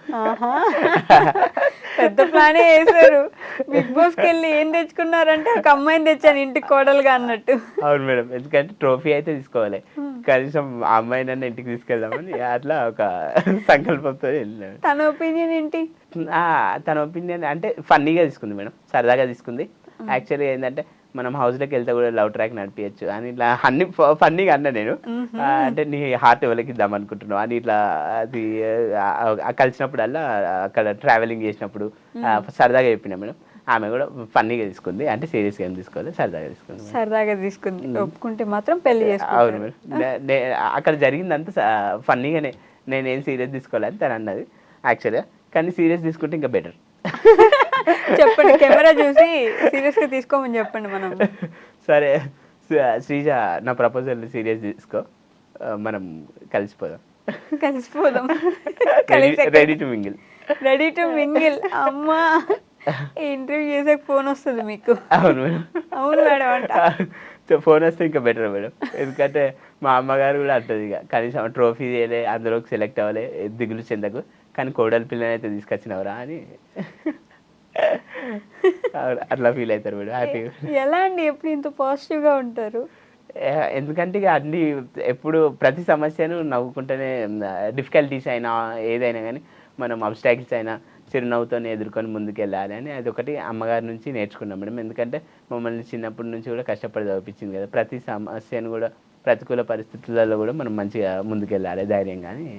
పెద్ద ప్లానే వేసారు. బిగ్ బాస్కి వెళ్ళి ఏం తెచ్చుకున్నారంటే ఒక అమ్మాయిని తెచ్చాను ఇంటికి కోడలుగా అన్నట్టు. అవును మేడం, ఎందుకంటే ట్రోఫీ అయితే తీసుకోవాలి, కనీసం ఆ అమ్మాయినన్నా ఇంటికి తీసుకెళ్దామని అట్లా ఒక సంకల్పంతో వెళ్ళినాడు. తన ఒపీనియన్ ఏంటి? తన ఒపీనియన్ అంటే ఫన్నీగా తీసుకుంది మేడం, సరదాగా తీసుకుంది. యాక్చువల్గా ఏంటంటే మనం హౌస్లోకి వెళ్తే కూడా లవ్ ట్రాక్ నడిపించచ్చు అని ఇట్లా అన్ని ఫన్నీగా అన్నా నేను. అంటే నీ హార్ట్ ఎవరికి ఇద్దాం అనుకుంటున్నావు అని ఇట్లా, అది కలిసినప్పుడల్లా అక్కడ ట్రావెలింగ్ చేసినప్పుడు సరదాగా చెప్పినా మేడం. ఆమె కూడా ఫన్నీగా తీసుకుంది, అంటే సీరియస్గా ఏం తీసుకోవాలి, సరదాగా తీసుకుంది. ఒప్పుకుంటే మాత్రం పెళ్లి చేసుకుంటారు. అవును మేడం, అక్కడ జరిగిందంతా ఫన్నీగానే, నేనేం సీరియస్ తీసుకోవాలని తను అన్నది యాక్చువల్గా. కానీ సీరియస్ తీసుకుంటే ఇంకా బెటర్. చెప్పండి, కెమెరా చూసి సీరియస్గా తీసుకోమని చెప్పండి. మనం సరే శ్రీజ, నా ప్రపోజల్ సీరియస్ తీసుకో, మనం కలిసిపోదాం. కలిసిపోదాం. Ready to mingle. Ready to mingle. అమ్మా, ఇంటర్వ్యూ చేసాక ఫోన్ వస్తుంది మీకు? అవును మేడం. అవును మేడం అంట. ఫోన్ వస్తే ఇంకా బెటర్ మేడం. ఎందుకంటే మా అమ్మగారు కూడా అంటది, ఇక కనీసం ట్రోఫీ చేయలే, అందులోకి సెలెక్ట్ అవ్వలే, దిగులు చెందకు, కానీ కోడలి పిల్లని అయితే తీసుకొచ్చినవరా అని అట్లా ఫీల్ అవుతారు మేడం. హ్యాపీగా. ఎలా అండి ఎప్పుడు ఇంత పాజిటివ్గా ఉంటారు? ఎందుకంటే ఇక అన్ని ఎప్పుడు ప్రతి సమస్యను నవ్వుకుంటేనే, డిఫికల్టీస్ అయినా ఏదైనా కానీ మనం అబ్స్టాకిల్స్ అయినా చిరునవ్వుతో ఎదుర్కొని ముందుకెళ్ళాలి అని అదొకటి అమ్మగారి నుంచి నేర్చుకున్నాం మేడం. ఎందుకంటే మమ్మల్ని చిన్నప్పటి నుంచి కూడా కష్టపడి చదివించింది కదా. ప్రతి సమస్యను కూడా, ప్రతికూల పరిస్థితులలో కూడా మనం మంచిగా ముందుకెళ్ళాలి ధైర్యంగా అని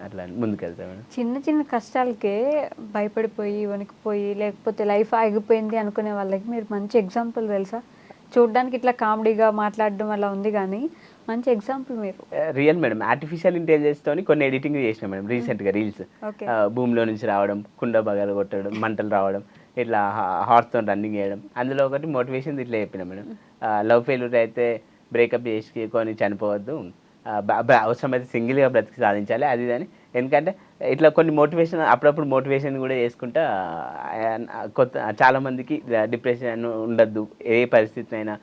అట్లా ముందుకెళ్తాం మేడం. చిన్న చిన్న కష్టాలకే భయపడిపోయి వణికిపోయి లేకపోతే లైఫ్ ఆగిపోయింది అనుకునే వాళ్ళకి మీరు మంచి ఎగ్జాంపుల్ తెలుసా? చూడడానికి ఇట్లా కామెడీగా మాట్లాడడం అలా ఉంది, కానీ మంచి ఎగ్జాంపుల్ మీరు. Real madam. ఆర్టిఫిషియల్ ఇంటెలిజెన్స్ తోని కొన్ని ఎడిటింగ్ చేసినాం మేడం రీసెంట్గా. రీల్స్ భూమిలో నుంచి రావడం, కుండ బగలు కొట్టడం, మంటలు రావడం, ఇట్లా హార్స్తో రన్నింగ్ చేయడం. అందులో ఒకటి మోటివేషన్ ఇట్లా చెప్పినాం మేడం. లవ్ ఫెయిల్యూర్ అయితే బ్రేకప్ చేసుకొని చనిపోవద్దు, అవసరమైతే సింగిల్గా బ్రతికి సాధించాలి, అది అని. ఎందుకంటే ఇట్లా కొన్ని మోటివేషన్, అప్పుడప్పుడు మోటివేషన్ కూడా చేసుకుంటా చాలామందికి డిప్రెషన్ ఉండద్దు, ఏ పరిస్థితినైనా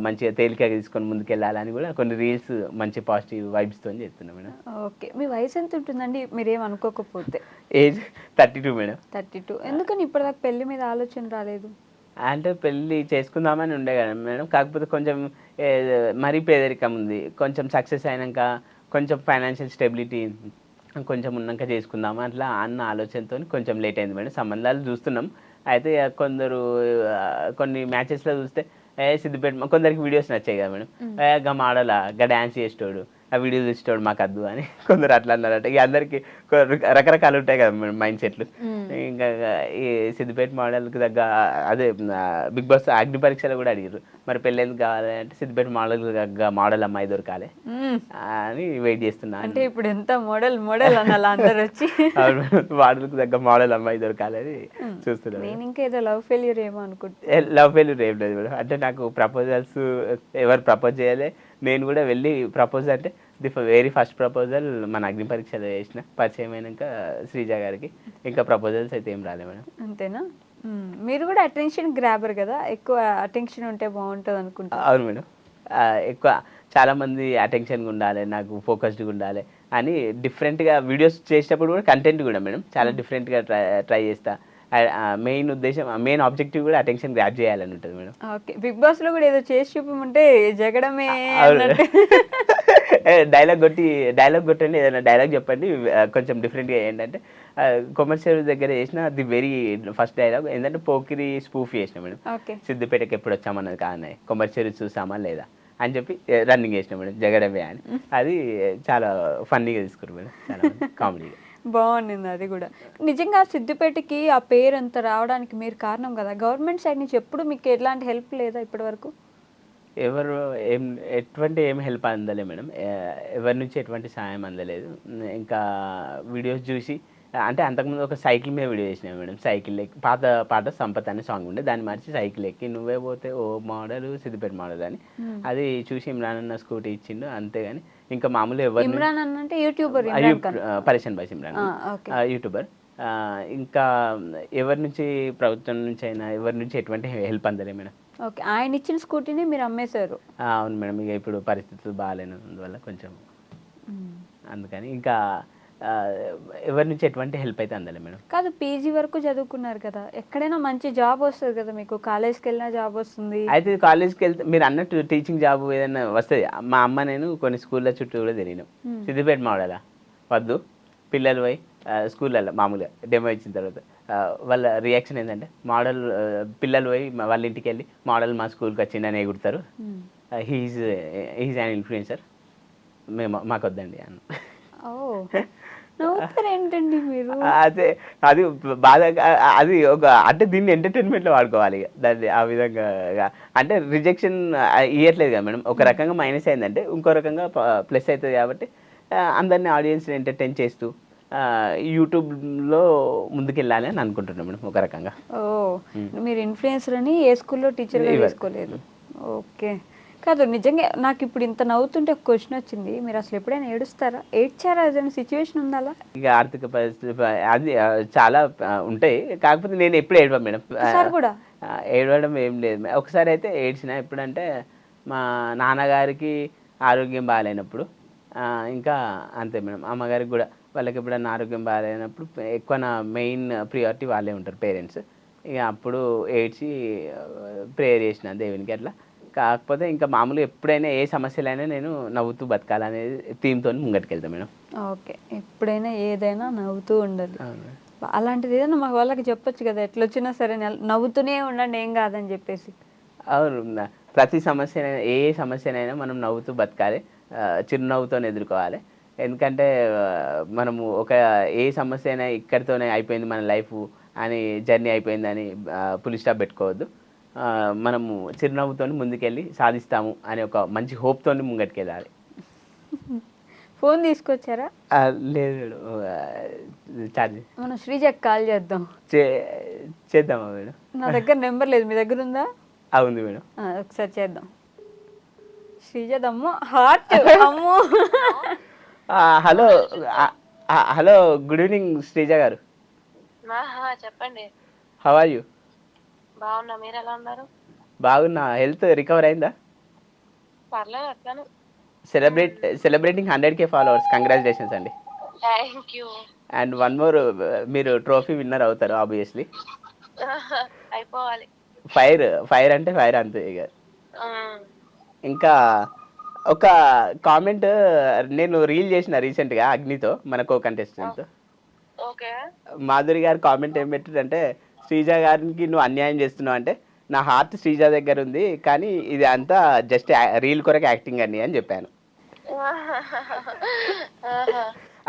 మంచిగా తేలికగా తీసుకొని ముందుకెళ్ళాలని కూడా కొన్ని రీల్స్ మంచి పాజిటివ్ వైబ్స్తో చేస్తున్నాం మేడం. ఓకే, మీ వయసు ఎంత ఉంటుందండి మీరేం అనుకోకపోతే? Age 32 madam. 32. ఎందుకని ఇప్పటిదాకా పెళ్లి మీద ఆలోచన రాలేదు? అంటే పెళ్ళి చేసుకుందామని ఉండే కదా మేడం. కాకపోతే కొంచెం మరీ పేదరికం ఉంది, కొంచెం సక్సెస్ అయినాక కొంచెం ఫైనాన్షియల్ స్టెబిలిటీ కొంచెం ఉన్నాక చేసుకుందామా అట్లా అన్న ఆలోచనతో కొంచెం లేట్ అయింది మేడం. సంబంధాలు చూస్తున్నాం. అయితే కొందరు కొన్ని మ్యాచెస్లో చూస్తే సిద్దిపేట కొందరికి వీడియోస్ నచ్చాయి కదా మేడం. గా మోడలా, గా డ్యాన్స్ చేసేటోడు, ఆ వీడియో చూసేటోడు మాకు వద్దు అని కొందరు అట్లా అన్నారట. ఇక అందరికి రకరకాలు ఉంటాయి కదా మేడం మైండ్ సెట్లు. ఇంకా ఈ సిద్దిపేట మోడల్కి తగ్గ అదే బిగ్ బాస్ అగ్ని పరీక్షలు కూడా అడిగారు, మరి పెళ్ళి ఎందుకు కావాలి అంటే సిద్దిపేట మోడల్కి తగ్గ మోడల్ అమ్మాయి దొరకాలి అని వెయిట్ చేస్తున్నా. అంటే ఇప్పుడు ఎంత మోడల్ మోడల్ అనాలి అందరు వచ్చి. మోడల్కి తగ్గ మోడల్ అమ్మాయి దొరకాలి అని చూస్తున్నాను. నేను ఇంకా ఏదో లవ్ ఫెయిల్యూర్ ఏమో అనుకుంటా. లవ్ ఫెయిల్యూర్ ఏం లేదు మేడం. అంటే నాకు ప్రపోజల్స్ ఎవరు ప్రపోజ్ చేయాలి, నేను కూడా వెళ్ళి ప్రపోజ్ అంటే వెరీ ఫస్ట్ ప్రపోజల్ మన అగ్ని పరీక్షలో చేసిన, పరిచయం అయినాక శ్రీజ గారికి. ఇంకా ప్రపోజల్స్ అయితే ఏం రాలే మేడం. అంతేనా? మీరు కూడా అటెన్షన్ గ్రాబర్ కదా, ఎక్కువ అటెన్షన్ ఉంటే బాగుంటుంది అనుకుంటా. అవును మేడం. ఎక్కువ చాలామంది అటెన్షన్గా ఉండాలి, నాకు ఫోకస్డ్గా ఉండాలి అని డిఫరెంట్గా వీడియోస్ చేసేటప్పుడు కూడా కంటెంట్ కూడా మేడం చాలా డిఫరెంట్గా ట్రై చేస్తా. మెయిన్ ఉద్దేశం, మెయిన్ ఆబ్జెక్టివ్ కూడా అటెన్షన్ గ్రాప్ చేయాలని ఉంటుంది మేడం. ఓకే, బిగ్ బాస్ లో కూడా ఏదో చేసి చూపమంటే జగడమే డైలాగ్ కొట్టండి, ఏదైనా డైలాగ్ చెప్పండి కొంచెం డిఫరెంట్గా. ఏంటంటే కొమర్షియల్ దగ్గర చేసిన ది వెరీ ఫస్ట్ డైలాగ్ ఏంటంటే పోకిరి స్పూఫ్ చేసిన మేడం. సిద్దిపేటకి ఎప్పుడు వచ్చామన్నది కానీ కొమర్షియల్ చూసామా లేదా అని చెప్పి రన్నింగ్ చేసిన మేడం, జగడమే అని. అది చాలా ఫన్నీగా తీసుకున్నారు మేడం, చాలా కామెడీగా బాగుంది. అది కూడా నిజంగా సిద్దిపేటకి ఆ పేరు అంత రావడానికి మీరు కారణం కదా. గవర్నమెంట్ సైడ్ నుంచి ఎప్పుడు మీకు ఎలాంటి హెల్ప్ లేదా ఇప్పటి వరకు? ఎవరు ఎటువంటి ఏం హెల్ప్ అందలే మేడం, ఎవరి నుంచి ఎటువంటి సాయం అందలేదు. ఇంకా వీడియోస్ చూసి, అంటే అంతకుముందు ఒక సైకిల్ మీద వీడియో చేసినా మేడం. సైకిల్ ఎక్కి పాత పాట సంపత్ అనే సాంగ్ ఉండే, దాన్ని మార్చి సైకిల్ ఎక్కి నువ్వే పోతే ఓ మోడల్ సిద్దిపేట మోడల్ అని. అది చూసి ఇమ్రాన్ అన్న స్కూటీ ఇచ్చిండు అంతేగాని ఇంకా మామూలు ఎవరు. ఇమ్రాన్ అన్న అంటే యూట్యూబర్, పరేషన్ బాయ్ ఇమ్రాన్ యూట్యూబర్. ఇంకా ఎవరి నుంచి, ప్రభుత్వం నుంచి అయినా ఎవరి నుంచి ఎటువంటి హెల్ప్ అందలే మేడం. ఓకే, ఆయన ఇచ్చిన స్కూటీని మీరు అమ్మేశారు? అవును మేడం. ఇక ఇప్పుడు పరిస్థితులు బాగాలేనందువల్ల కొంచెం అందుకని ఇంకా ఎవరి నుంచి ఎటువంటి హెల్ప్ అయితే అందలే మేడం. కాదు, పీజీ వరకు చదువుకున్నారు కదా, ఎక్కడైనా మంచి జాబ్ వస్తుంది కదా మీకు, కాలేజ్కి వెళ్ళినా జాబ్ వస్తుంది. అయితే కాలేజ్కి వెళ్తే మీరు అన్నట్టు టీచింగ్ జాబ్ ఏదైనా వస్తుంది. మా అమ్మ నేను కొన్ని స్కూళ్ళ చుట్టూ కూడా తిరిగినాం. సిద్దిపేట మోడలా వద్దు, పిల్లలు పోయి స్కూళ్ళల్లో మామూలుగా డెమో ఇచ్చిన తర్వాత వాళ్ళ రియాక్షన్ ఏంటంటే మోడల్ పిల్లలు పోయి వాళ్ళ ఇంటికి వెళ్ళి మోడల్ మా స్కూల్కి వచ్చిందని ఎగురుతారు, హీజ్ అన్ ఇన్ఫ్లుయెన్సర్, మాకు వద్దండి అన్న. ఏంటండి మీరు? అదే అది బాధ. అది ఒక అంటే దీన్ని ఎంటర్టైన్మెంట్లో వాడుకోవాలి దాన్ని ఆ విధంగా. అంటే రిజెక్షన్ ఇవ్వట్లేదు కదా మేడం, ఒక రకంగా మైనస్ అయిందంటే ఇంకో రకంగా ప్లస్ అవుతుంది. కాబట్టి అందరినీ ఆడియన్స్ని ఎంటర్టైన్ చేస్తూ యూట్యూబ్లో ముందుకెళ్ళాలి అని అనుకుంటున్నాను మేడం ఒక రకంగా. ఓ మీరు ఇన్ఫ్లుయెన్సర్ అని ఏ స్కూల్లో టీచర్గా వేసుకోలేదు. ఓకే. కాదు నిజంగా నాకు ఇప్పుడు ఇంత నవ్వుతుంటే ఒక క్వశ్చన్ వచ్చింది. మీరు అసలు ఎప్పుడైనా ఏడుస్తారా? ఏడ్చారా? ఏదైనా సిచ్యువేషన్ ఉందా అలా? ఇక ఆర్థిక పరిస్థితి అది చాలా ఉంటాయి. కాకపోతే నేను ఎప్పుడు ఏడవా మేడం. సార్ కూడా ఏడవడం ఏం లేదు. ఒకసారి అయితే ఏడ్చిన. ఎప్పుడంటే మా నాన్నగారికి ఆరోగ్యం బాగాలేనప్పుడు, ఇంకా అంతే మేడం. అమ్మగారికి కూడా వాళ్ళకి ఎప్పుడన్నా ఆరోగ్యం బాగాలేనప్పుడు ఎక్కువ నా మెయిన్ ప్రియారిటీ వాళ్ళే ఉంటారు పేరెంట్స్. ఇక అప్పుడు ఏడ్చి ప్రేయర్ చేసిన దేవునికి అట్లా. కాకపోతే ఇంకా మామూలుగా ఎప్పుడైనా ఏ సమస్యలైనా నేను నవ్వుతూ బతకాలనేది థీమ్తో ముంగట్టుకెళ్తాను మేడం. ఓకే. ఎప్పుడైనా ఏదైనా నవ్వుతూ ఉండాలి. అలాంటిది ఏదైనా మా వాళ్ళకి చెప్పొచ్చు కదా, ఎట్లొచ్చినా సరే నవ్వుతూనే ఉండండి ఏం కాదని చెప్పేసి. అవును. ప్రతి సమస్యనైనా ఏ సమస్యనైనా మనం నవ్వుతూ బతకాలి, చిరునవ్వుతో ఎదుర్కోవాలి. ఎందుకంటే మనము ఏ సమస్య అయినా ఇక్కడితోనే అయిపోయింది మన లైఫ్ అని, జర్నీ అయిపోయిందని ఫుల్ స్టాప్ పెట్టుకోవద్దు. మనము చిరునవ్వుతో ముందుకెళ్ళి సాధిస్తాము అనే ఒక మంచి హోప్తో ముంగట్టుకెళ్ళాలి. ఫోన్ తీసుకొచ్చారా? లేదు ఛార్జ్. మనం శ్రీజకి కాల్ చేద్దాం. చేద్దామా మేడం? నా దగ్గర నెంబర్ లేదు, మీ దగ్గర ఉందా? అవును మేడం. ఒకసారి చేద్దాం. శ్రీజదమ్మో హార్ట్ అమ్మో. Hello hello, good evening Sreeja గారు. చెప్పండి. How are you? బాగున్నా, మీరు ఎలా ఉన్నారు? బాగున్నా. హెల్త్ రికవర్ అయిందా? పర్లేదు అట్లానే. Celebrating 100K followers. కంగ్రాచులేషన్స్ అండి. Thank you. And one more, మీరు ట్రోఫీ విన్నర్ అవుతారు ఆబ్వియస్లీ. అయిపోవాలి. ఫైర్ అంటే ఫైర్ అంతే ఇక. ఇంకా ఒక కామెంట్ నేను రీల్ చేసిన రీసెంట్గా అగ్నితో, మన కో కంటెస్టెంట్తో. ఓకే. మాధురి గారు కామెంట్ ఏం పెట్టారంటే, శ్రీజ గారికి నువ్వు అన్యాయం చేస్తున్నావు అంటే, నా హార్ట్ శ్రీజ దగ్గర ఉంది కానీ ఇది అంతా జస్ట్ రీల్ కొరకు యాక్టింగ్ అని చెప్పాను.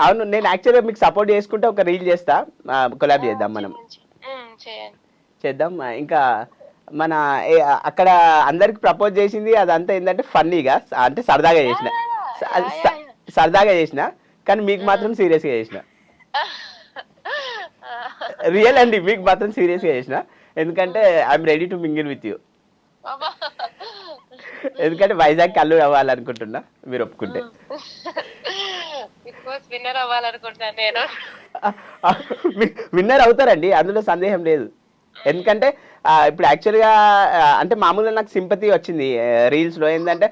అవును, నేను యాక్చువల్గా మీకు సపోర్ట్ చేసుకుంటే ఒక రీల్ చేస్తా, కొలాబ్ చేద్దాం మనం. చేద్దాం. ఇంకా మన అక్కడ అందరికి ప్రపోజ్ చేసింది అదంతా ఏంటంటే ఫన్నీగా, అంటే సరదాగా చేసిన కానీ మీకు మాత్రం సీరియస్గా చేసిన. రియల్ అండి, మీకు మాత్రం సీరియస్గా చేసిన. ఎందుకంటే I'm ready to mingle with you. ఎందుకంటే వైజాగ్ అల్లుడు అవ్వాలనుకుంటున్నా, మీరు ఒప్పుకుంటే. విన్నర్ అవుతారండి, అందులో సందేహం లేదు. ఎందుకంటే ఇప్పుడు యాక్చువల్గా అంటే మామూలుగా నాకు సింపతి వచ్చింది రీల్స్లో. ఏంటంటే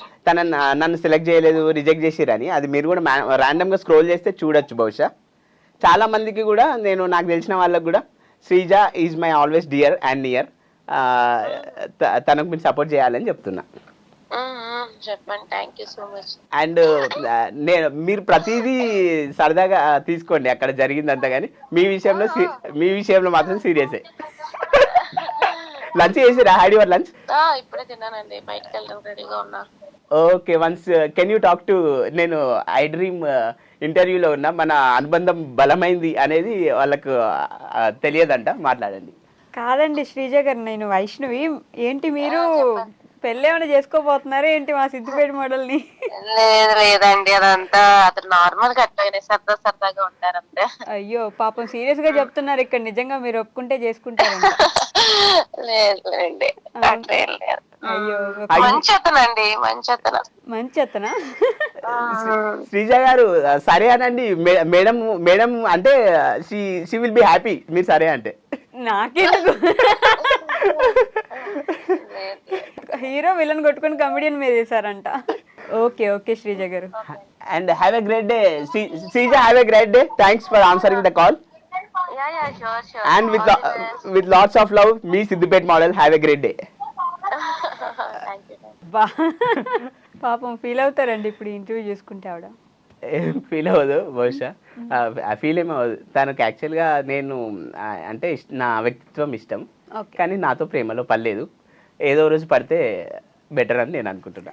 నన్ను సెలెక్ట్ చేయలేదు, రిజెక్ట్ చేసిరని. అది మీరు కూడా ర్యాండమ్గా స్క్రోల్ చేస్తే చూడొచ్చు. బహుశా చాలా మందికి కూడా, నాకు తెలిసిన వాళ్ళకి కూడా Sreeja is my always dear and near, తనకు మీరు సపోర్ట్ చేయాలని చెప్తున్నా. చెప్పండి. Thank you so much. And మీరు ప్రతిదీ సరదాగా తీసుకోండి అక్కడ జరిగిందంతా, కానీ మీ విషయంలో మాత్రం సీరియసే. లంచ్ చేసిరా? Had your lunch? ఇప్పుడే తిన్నానండి, బయటకు వెళ్ళడం రెడీగా ఉన్నా. Okay, once can you talk to, నేను ఐ డ్రీమ్ ఇంటర్వ్యూలో ఉన్నా, మన అనుబంధం బలమైంది అనేది వాళ్ళకు తెలియదంట, మాట్లాడండి. కాదండి శ్రీజ గారు, నేను వైష్ణవి. ఏంటి మీరు పెళ్ళి ఏమైనా చేసుకోబోతున్నారా ఏంటి మా సిద్దిపేట మోడల్ని? లేదండి, అదంతా అతను నార్మల్ గా అట్లాగే సరదాగా ఉంటారంతే. అయ్యో పాపం, సీరియస్ గా చెప్తున్నారు ఇక్కడ. నిజంగా మీరు ఒప్పుకుంటే చేసుకుంటారంట? లేదండి, అయ్యో మంచి అతనండి, మంచి అతనా? శ్రీజ గారు సరే అనండి. మేడం అంటే షీ విల్ బి హ్యాపీ మీరు సరే అంటే. నాకెందుకు? హీరో విలన్ కొట్టుకొని కమెడియన్ మీద వేసారంట. ఓకే ఓకే శ్రీజ గారు. And have a great day Sreeja, have a great day. Thanks for answering the call. And with lots of love, me Siddipet model, have a great day. బా పాపం feel అవుతారండి ఇప్పుడు interview చేసుకుంటే ఆవిడ. ఏం feel అవ్వదు బహుశా, ఫీల్ ఏమవ్వదు. తనకు యాక్చువల్గా నేను అంటే నా వ్యక్తిత్వం ఇష్టం, కానీ నాతో ప్రేమలో పడలేదు. ఏదో రోజు పడితే బెటర్ అని నేను అనుకుంటున్నా.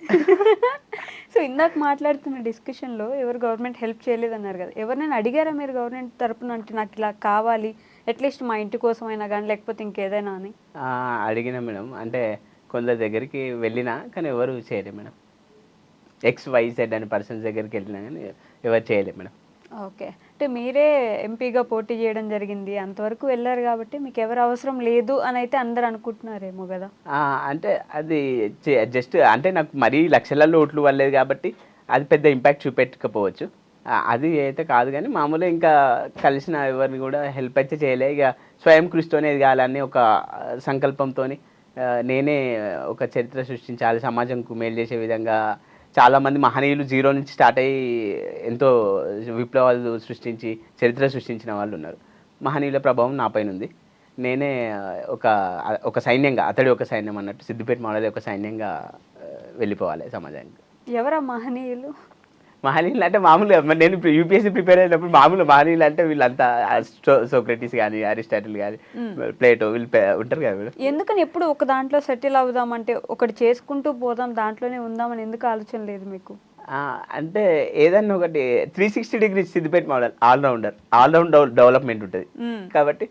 సో ఇందాక మాట్లాడుతున్న డిస్కషన్లో ఎవరు గవర్నమెంట్ హెల్ప్ చేయలేదన్నారు కదా, ఎవరినైనా అడిగారా మీరు గవర్నమెంట్ తరపున? అంటే నాకు ఇలా కావాలి, అట్లీస్ట్ మా ఇంటి కోసం అయినా కానీ, లేకపోతే ఇంకేదైనా అని? అడిగినా మేడం, అంటే కొందరి దగ్గరికి వెళ్ళినా కానీ ఎవరు చేయలేదు మేడం. XYZ అనే పర్సన్స్ దగ్గరికి వెళ్ళినా కానీ ఎవరు చేయలేదు మేడం. ఓకే. అంటే మీరే ఎంపీగా పోటీ చేయడం జరిగింది, అంతవరకు వెళ్ళారు కాబట్టి మీకు ఎవరు అవసరం లేదు అని అయితే అందరు అనుకుంటున్నారేమో కదా. అంటే అది జస్ట్ అంటే నాకు మరీ లక్షలలో ఓట్లు పడలేదు కాబట్టి అది పెద్ద ఇంపాక్ట్ చూపెట్టకపోవచ్చు. అది అయితే కాదు కానీ మామూలుగా ఇంకా కలిసిన ఎవరిని కూడా హెల్ప్ అయితే చేయలే. ఇక స్వయం కృషితోనే ఎదగాలని ఒక సంకల్పంతో నేనే ఒక చరిత్ర సృష్టించాలి, సమాజంకు మేలు చేసే విధంగా. చాలామంది మహనీయులు జీరో నుంచి స్టార్ట్ అయ్యి ఎంతో విప్లవాలు సృష్టించి చరిత్ర సృష్టించిన వాళ్ళు ఉన్నారు. మహనీయుల ప్రభావం నాపైన ఉంది. నేనే ఒక సైన్యంగా, అతడి ఒక సైన్యం అన్నట్టు సిద్దిపేట మోడల్ ఒక సైన్యంగా వెళ్ళిపోవాలి సమాజానికి. ఎవరా మహనీయులు? మహనీయులు అంటే మామూలుగా నేను ఇప్పుడు యూపీఎస్సీ ప్రిపేర్ అయినప్పుడు మామూలు మహనీయులు అంటే వీళ్ళంతా సోక్రటీస్ కానీ, అరిస్టాటిల్ కానీ, ప్లేటో వీళ్ళు ఉంటారు కదా వీళ్ళు. ఎందుకని ఎప్పుడు ఒక దాంట్లో సెటిల్ అవుదామంటే ఒకటి చేసుకుంటూ పోదాం, దాంట్లోనే ఉందామని ఎందుకు ఆలోచన లేదు మీకు? అంటే ఏదన్నా ఒకటి 360 degrees Siddipet model all round development ఉంటుంది కాబట్టి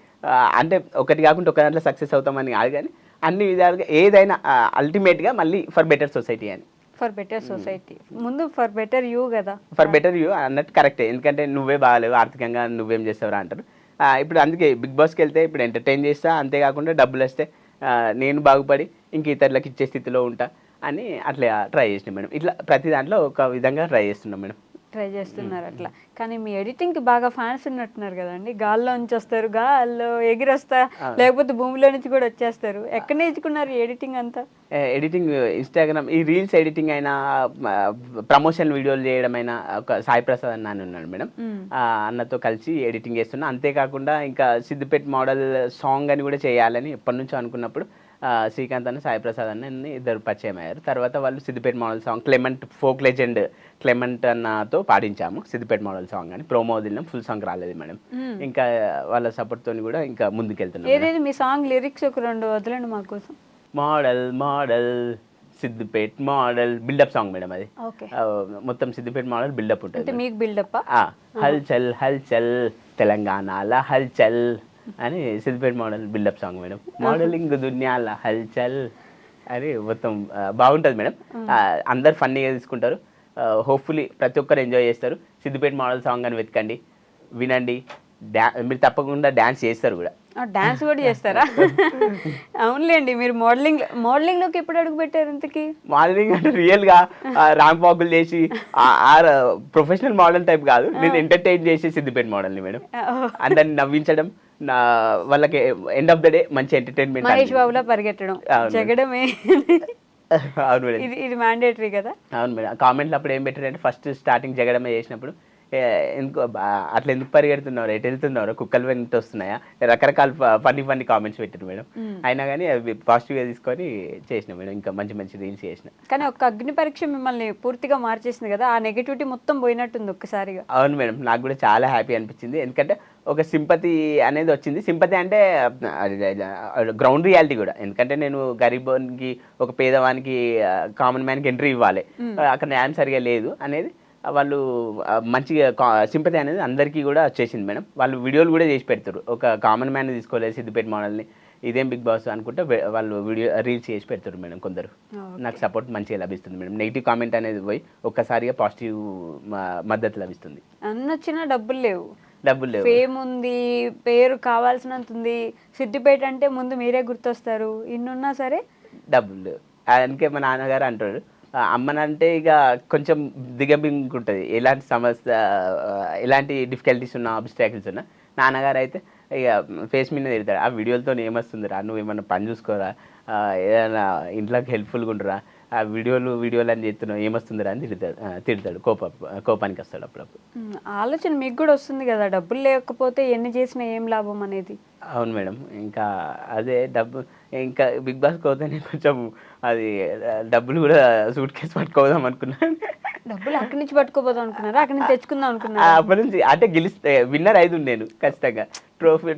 అంటే ఒకటి కాకుండా ఒక దాంట్లో సక్సెస్ అవుతామని కాదు కానీ అన్ని విధాలుగా ఏదైనా అల్టిమేట్గా మళ్ళీ ఫర్ బెటర్ సొసైటీ అని. ఫర్ బెటర్ సొసైటీ ముందు ఫర్ బెటర్ యూ కదా. ఫర్ బెటర్ యూ అన్నట్టు కరెక్టే, ఎందుకంటే నువ్వే బాగాలేవు ఆర్థికంగా నువ్వేం చేస్తావురా అంటారు. ఇప్పుడు అందుకే బిగ్ బాస్కి వెళ్తే ఇప్పుడు ఎంటర్టైన్ చేస్తా, అంతేకాకుండా డబ్బులు వస్తే నేను బాగుపడి ఇంక ఇతరులకు ఇచ్చే స్థితిలో ఉంటా అని అట్లా ట్రై చేసినాం మేడం. ఇట్లా ప్రతి దాంట్లో ఒక విధంగా ట్రై చేస్తున్నాం మేడం. ట్రై చేస్తున్నారు అట్లా. కానీ మీ ఎడిటింగ్కి బాగా ఫ్యాన్స్ ఉన్నట్టున్నారు కదండి. గాల్లో నుంచి వస్తారు, గాల్లో ఎగిరొస్తా, లేకపోతే భూమిలో నుంచి కూడా వచ్చేస్తారు. ఎక్కడ నేర్చుకున్నారు ఎడిటింగ్ అంతా? ఎడిటింగ్ ఇన్స్టాగ్రామ్, ఈ రీల్స్ ఎడిటింగ్ అయినా, ప్రమోషన్ వీడియోలు చేయడం అయినా ఒక సాయి ప్రసాద్ అన్న అని ఉన్నాడు మేడం, అన్నతో కలిసి ఎడిటింగ్ చేస్తున్నా. అంతేకాకుండా ఇంకా సిద్దిపేట మోడల్ సాంగ్ అని కూడా చేయాలని ఎప్పటి నుంచో అనుకున్నప్పుడు శ్రీకాంత్ అన్న, సాయి ప్రసాద్ అన్న ఇద్దరు పరిచయం అయ్యారు. తర్వాత వాళ్ళు Siddipet model song Clement, folk legend Clement అన్నతో పాడించాము సిద్దిపేట మోడల్ సాంగ్ అని. ప్రోమో వదిలినాం, ఫుల్ సాంగ్ రాలేదు మేడం. ఇంకా వాళ్ళ సపోర్ట్ తోని కూడా ఇంకా ముందుకెళ్తున్నాం. ఏదైతే మీ సాంగ్ లిరిక్స్ ఒక 2 వదలండి మా కోసం. Model Siddipet model buildup song madam. అది మొత్తం సిద్దిపేట మోడల్ బిల్డప్ ఉంటుంది. మీకు బిల్డప్ హల్చల్ హల్చల్ తెలంగాణల హల్చల్ అని Siddipet model buildup song madam. Modeling దునియాల హల్చల్ అని మొత్తం బాగుంటుంది మేడం. అందరు ఫన్నీగా తీసుకుంటారు. హోప్ఫుల్లీ ప్రతి ఒక్కరు ఎంజాయ్ చేస్తారు. సిద్దిపేట మోడల్ సాంగ్ అని వెతకండి, వినండి. మీరు తప్పకుండా డ్యాన్స్ చేస్తారు కూడా. డాన్స్ కూడా చేస్తారా? అవునులేండి. మీరు మోడలింగ్లోకి ఎప్పుడు అడుగు పెట్టారు ఇంతకి? మోడలింగ్ అంటే రియల్గా ర్యాంప్ వాకులు చేసి ప్రొఫెషనల్ మోడల్ టైప్ కాదు, నేను ఎంటర్టైన్ చేసి సిద్దిపేట మోడల్ని మేడం. అందరిని నవ్వించడం, వాళ్ళకి ఎండ్ ఆఫ్ ద డే మంచి ఎంటర్టైన్మెంట్. మహేష్ బాబులా పరిగెట్టడం, జగడమే. అవును మేడం, ఇది మ్యాండేటరీ కదా. అవును మేడం. కామెంట్లు అప్పుడు ఏం పెట్టారంటే ఫస్ట్ స్టార్టింగ్ జగడమే చేసినప్పుడు ఎందుకు అట్లా ఎందుకు పరిగెడుతున్నారు, ఎటు వెళ్తున్నారు, కుక్కలు వెంట వస్తున్నాయా, రకరకాల ఫన్నీ కామెంట్స్ పెట్టారు మేడం. అయినా కానీ అవి పాజిటివ్గా తీసుకొని చేసిన మేడం. ఇంకా మంచి మంచి రీల్స్ చేసిన. కానీ ఒక అగ్ని పరీక్ష మిమ్మల్ని పూర్తిగా మార్చేసింది కదా, ఆ నెగిటివిటీ మొత్తం పోయినట్టుంది ఒక్కసారిగా. అవును మేడం, నాకు కూడా చాలా హ్యాపీ అనిపించింది. ఎందుకంటే ఒక సింపతి అనేది వచ్చింది. సింపతి అంటే గ్రౌండ్ రియాలిటీ కూడా. ఎందుకంటే నేను గరీబోనికి, ఒక పేదవానికి, కామన్ మ్యాన్కి ఎంట్రీ ఇవ్వాలి, అక్కడ న్యాయం సరిగా లేదు అనేది వాళ్ళు మంచిగా సింపతి అనేది అందరికీ కూడా వచ్చేసింది మేడం. వాళ్ళు వీడియోలు కూడా చేసి పెడతారు. ఒక కామన్ మ్యాన్ తీసుకోలేదు సిద్దిపేట మోడల్ని, ఇదేం బిగ్ బాస్ అనుకుంటే వాళ్ళు రీల్స్ చేసి పెడతారు మేడం. కొందరు నాకు సపోర్ట్ మంచిగా లభిస్తుంది మేడం. నెగిటివ్ కామెంట్ అనేది పోయి ఒక్కసారిగా పాజిటివ్ మద్దతు లభిస్తుంది. అన్నొచ్చినా డబ్బులు లేవు, ఫేమ్ ఉంది, పేరు కావాల్సినంత ఉంది. సిద్దిపేట అంటే ముందు మీరే గుర్తొస్తారు. ఇన్నున్నా సరే డబ్బులు. అందుకే మా నాన్నగారు అంటారు, అమ్మనంటే ఇక కొంచెం దిగబింగుంటుంది, ఎలాంటి సమస్య, ఎలాంటి డిఫికల్టీస్ ఉన్నా, ఆబ్స్టాకిల్స్ ఉన్నా. నాన్నగారు అయితే ఇక ఫేస్ మీద తిడతాడు, ఆ వీడియోలతో ఏమొస్తుందిరా, నువ్వు ఏమన్నా పని చూసుకోరా, ఏదైనా ఇంట్లోకి హెల్ప్ఫుల్గా ఉండరా, ఆ వీడియోలు అని చెప్తున్నావు, ఏమొస్తుందిరా అని తిడతాడు. కోపానికి వస్తాడు అప్పుడప్పుడు. ఆలోచన మీకు కూడా వస్తుంది కదా, డబ్బులు లేకపోతే ఎన్ని చేసినా ఏం లాభం అనేది. అవును మేడం, ఇంకా అదే డబ్బు, ఇంకా బిగ్ బాస్ పోతేనే కొంచెం అది డబ్బులు కూడా సూట్ కేసు పట్టుకోదాం అనుకున్నాను. డబ్బులు అక్కడి నుంచి పట్టుకోపోదాం అనుకున్నారా, అక్కడి నుంచి తెచ్చుకుందాం అనుకున్నా? అప్పటి నుంచి అంటే గెలిస్తే విన్నర్ అయింది నేను ఖచ్చితంగా.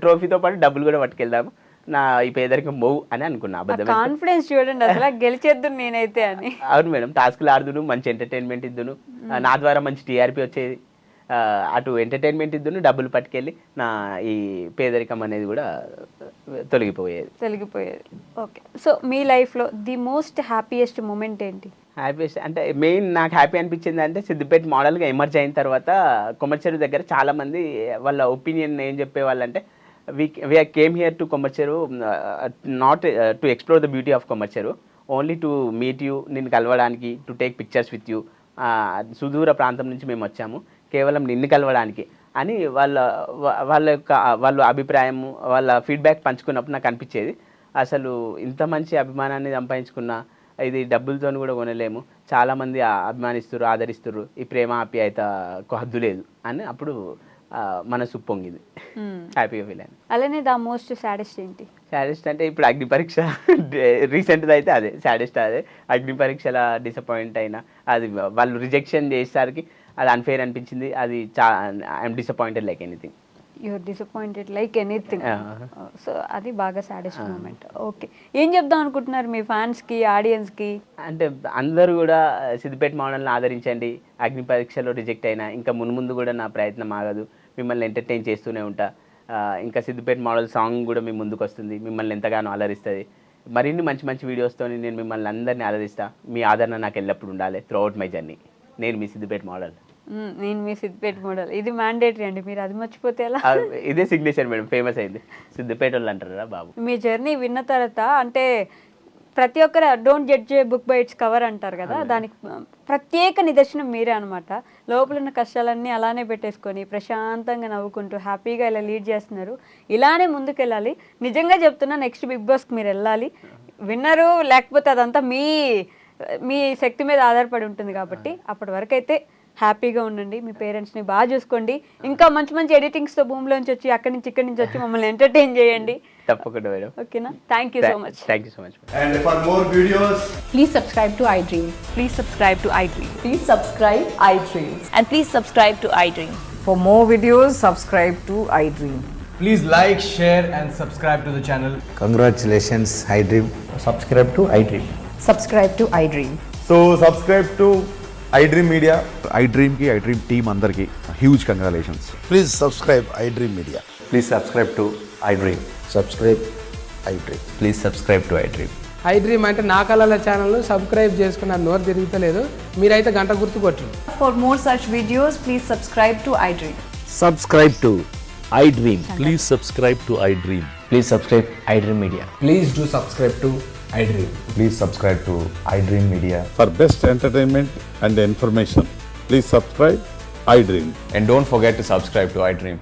ట్రోఫీతో పాటు డబ్బులు కూడా పట్టుకెళ్దాము, నా ఈ పేదరికం మూవ్ అని అనుకున్నా. కాన్ఫిడెన్స్ చూడండి అసలు, గెలిచేద్దు నేనైతే అని. అవును మేడం, టాస్క్లు ఆడుదును, మంచి ఎంటర్టైన్మెంట్ ఇద్దును, నా ద్వారా మంచి టీఆర్పీ వచ్చేది, అటు ఎంటర్టైన్మెంట్ ఇద్దును, డబ్బులు పట్టుకెళ్ళి నా ఈ పేదరికం అనేది కూడా తొలగిపోయేది. ఓకే, సో మీ లైఫ్లో ది మోస్ట్ హ్యాపీయెస్ట్ మూమెంట్ ఏంటి? హ్యాపీయెస్ట్ అంటే మెయిన్ నాకు హ్యాపీ అనిపించింది అంటే సిద్దిపేట మోడల్గా ఎమర్జ్ అయిన తర్వాత కొమర్చెరు దగ్గర చాలామంది వాళ్ళ ఒపీనియన్ ఏం చెప్పేవాళ్ళు అంటే we came here to Komarcheru not to explore the beauty of Komarcheru, only to meet you, నిన్ను కలవడానికి, to take pictures with you, సుదూర ప్రాంతం నుంచి మేము వచ్చాము కేవలం నిన్ను కలవడానికి అని వాళ్ళ అభిప్రాయం, వాళ్ళ ఫీడ్బ్యాక్ పంచుకున్నప్పుడు నాకు అనిపించేది అసలు ఇంత మంచి అభిమానాన్ని సంపాదించుకున్న ఇది డబ్బులతో కూడా కొనలేము, చాలామంది అభిమానిస్తున్నారు, ఆదరిస్తున్నారు, ఈ ప్రేమ ఆప్యాయతకు హద్దు లేదు అని అప్పుడు మనసు పొంగింది, హ్యాపీగా ఫీల్ అయింది. అలానే ద మోస్ట్ సాడెస్ట్ ఏంటి? సాడెస్ట్ అంటే ఇప్పుడు అగ్ని పరీక్ష రీసెంట్ది అయితే అదే సాడెస్ట్, అదే అగ్ని పరీక్షల డిసప్పాయింట్ అయినా, అది వాళ్ళు రిజెక్షన్ చేసేసరికి అది అన్ఫేర్ అనిపించింది, అది I'm disappointed like anything. You're disappointed like anything. So అది బాగా సాడెస్ట్ మూమెంట్. ఓకే, ఏం చెప్దాం అనుకుంటున్నారు మీ ఫ్యాన్స్కి, ఆడియన్స్కి? అంటే అందరూ కూడా సిద్దిపేట మోడల్ని ఆదరించండి, అగ్ని పరీక్షలో రిజెక్ట్ అయినా ఇంకా మున్ముందు కూడా నా ప్రయత్నం ఆగదు, మిమ్మల్ని ఎంటర్టైన్ చేస్తూనే ఉంటా, ఇంకా సిద్దిపేట మోడల్ సాంగ్ కూడా మీ ముందుకు వస్తుంది, మిమ్మల్ని ఎంతగానో అలరిస్తుంది, మరిన్ని మంచి మంచి వీడియోస్తో నేను మిమ్మల్ని అందరినీ ఆదరిస్తా, మీ ఆదరణ నాకు ఎల్లప్పుడు ఉండాలి త్రూ అవుట్ మై జర్నీ. నేను మీ సిద్దిపేట మోడల్. నేను మీ సిద్దిపేట మోడల్, ఇది మ్యాండేటరీ అండి, మీరు అది మర్చిపోతే ఎలా? ఇదే సిగ్నేచర్ మేడం, ఫేమస్ అయింది సిద్దిపేట వాళ్ళు అంటారా బాబు. మీ జర్నీ విన్న తర్వాత అంటే ప్రతి ఒక్కరు don't judge A book by its cover అంటారు కదా, దానికి ప్రత్యేక నిదర్శనం మీరే అనమాట. లోపల ఉన్న కష్టాలన్నీ అలానే పెట్టేసుకొని ప్రశాంతంగా నవ్వుకుంటూ హ్యాపీగా ఇలా లీడ్ చేస్తున్నారు. ఇలానే ముందుకెళ్ళాలి. నిజంగా చెప్తున్నా, నెక్స్ట్ బిగ్ బాస్కి మీరు వెళ్ళాలి. విన్నరు లేకపోతే అదంతా మీ శక్తి మీద ఆధారపడి ఉంటుంది కాబట్టి అప్పటి వరకు అయితే హ్యాపీగా ఉండండి, మీ పేరెంట్స్ని బాగా చూసుకోండి, ఇంకా మంచి మంచి ఎడిటింగ్స్తో భూమిలోంచి వచ్చి అక్కడి నుంచి ఇక్కడి నుంచి వచ్చి మమ్మల్ని ఎంటర్టైన్ చేయండి. తప్పకుండా మేడం. ఓకేనా? Thank you so much. Thank you so much. And for more videos, Please subscribe to iDream. Please subscribe to iDream. Please subscribe iDream. And please subscribe to iDream. For more videos, subscribe to iDream. please like, share and subscribe to the channel. Congratulations, iDream. Subscribe to iDream. Subscribe to iDream. So subscribe to iDream Media. iDream ki iDream team andarki huge congratulations. Please subscribe iDream Media. Please subscribe to iDream. Subscribe iDream. Please subscribe to iDream. iDream అంటే నా కళల channel subscribe చేసుకున్న నోరు తిరుగుతలేదు, మీరైతే గంట గుర్తు కొట్టండి. For more such videos, please subscribe to iDream. Subscribe to iDream. Please subscribe to iDream. Please subscribe iDream Media. Please do subscribe to iDream. Please subscribe to iDream Media. For best entertainment and information, please subscribe iDream. And don't forget to subscribe to iDream.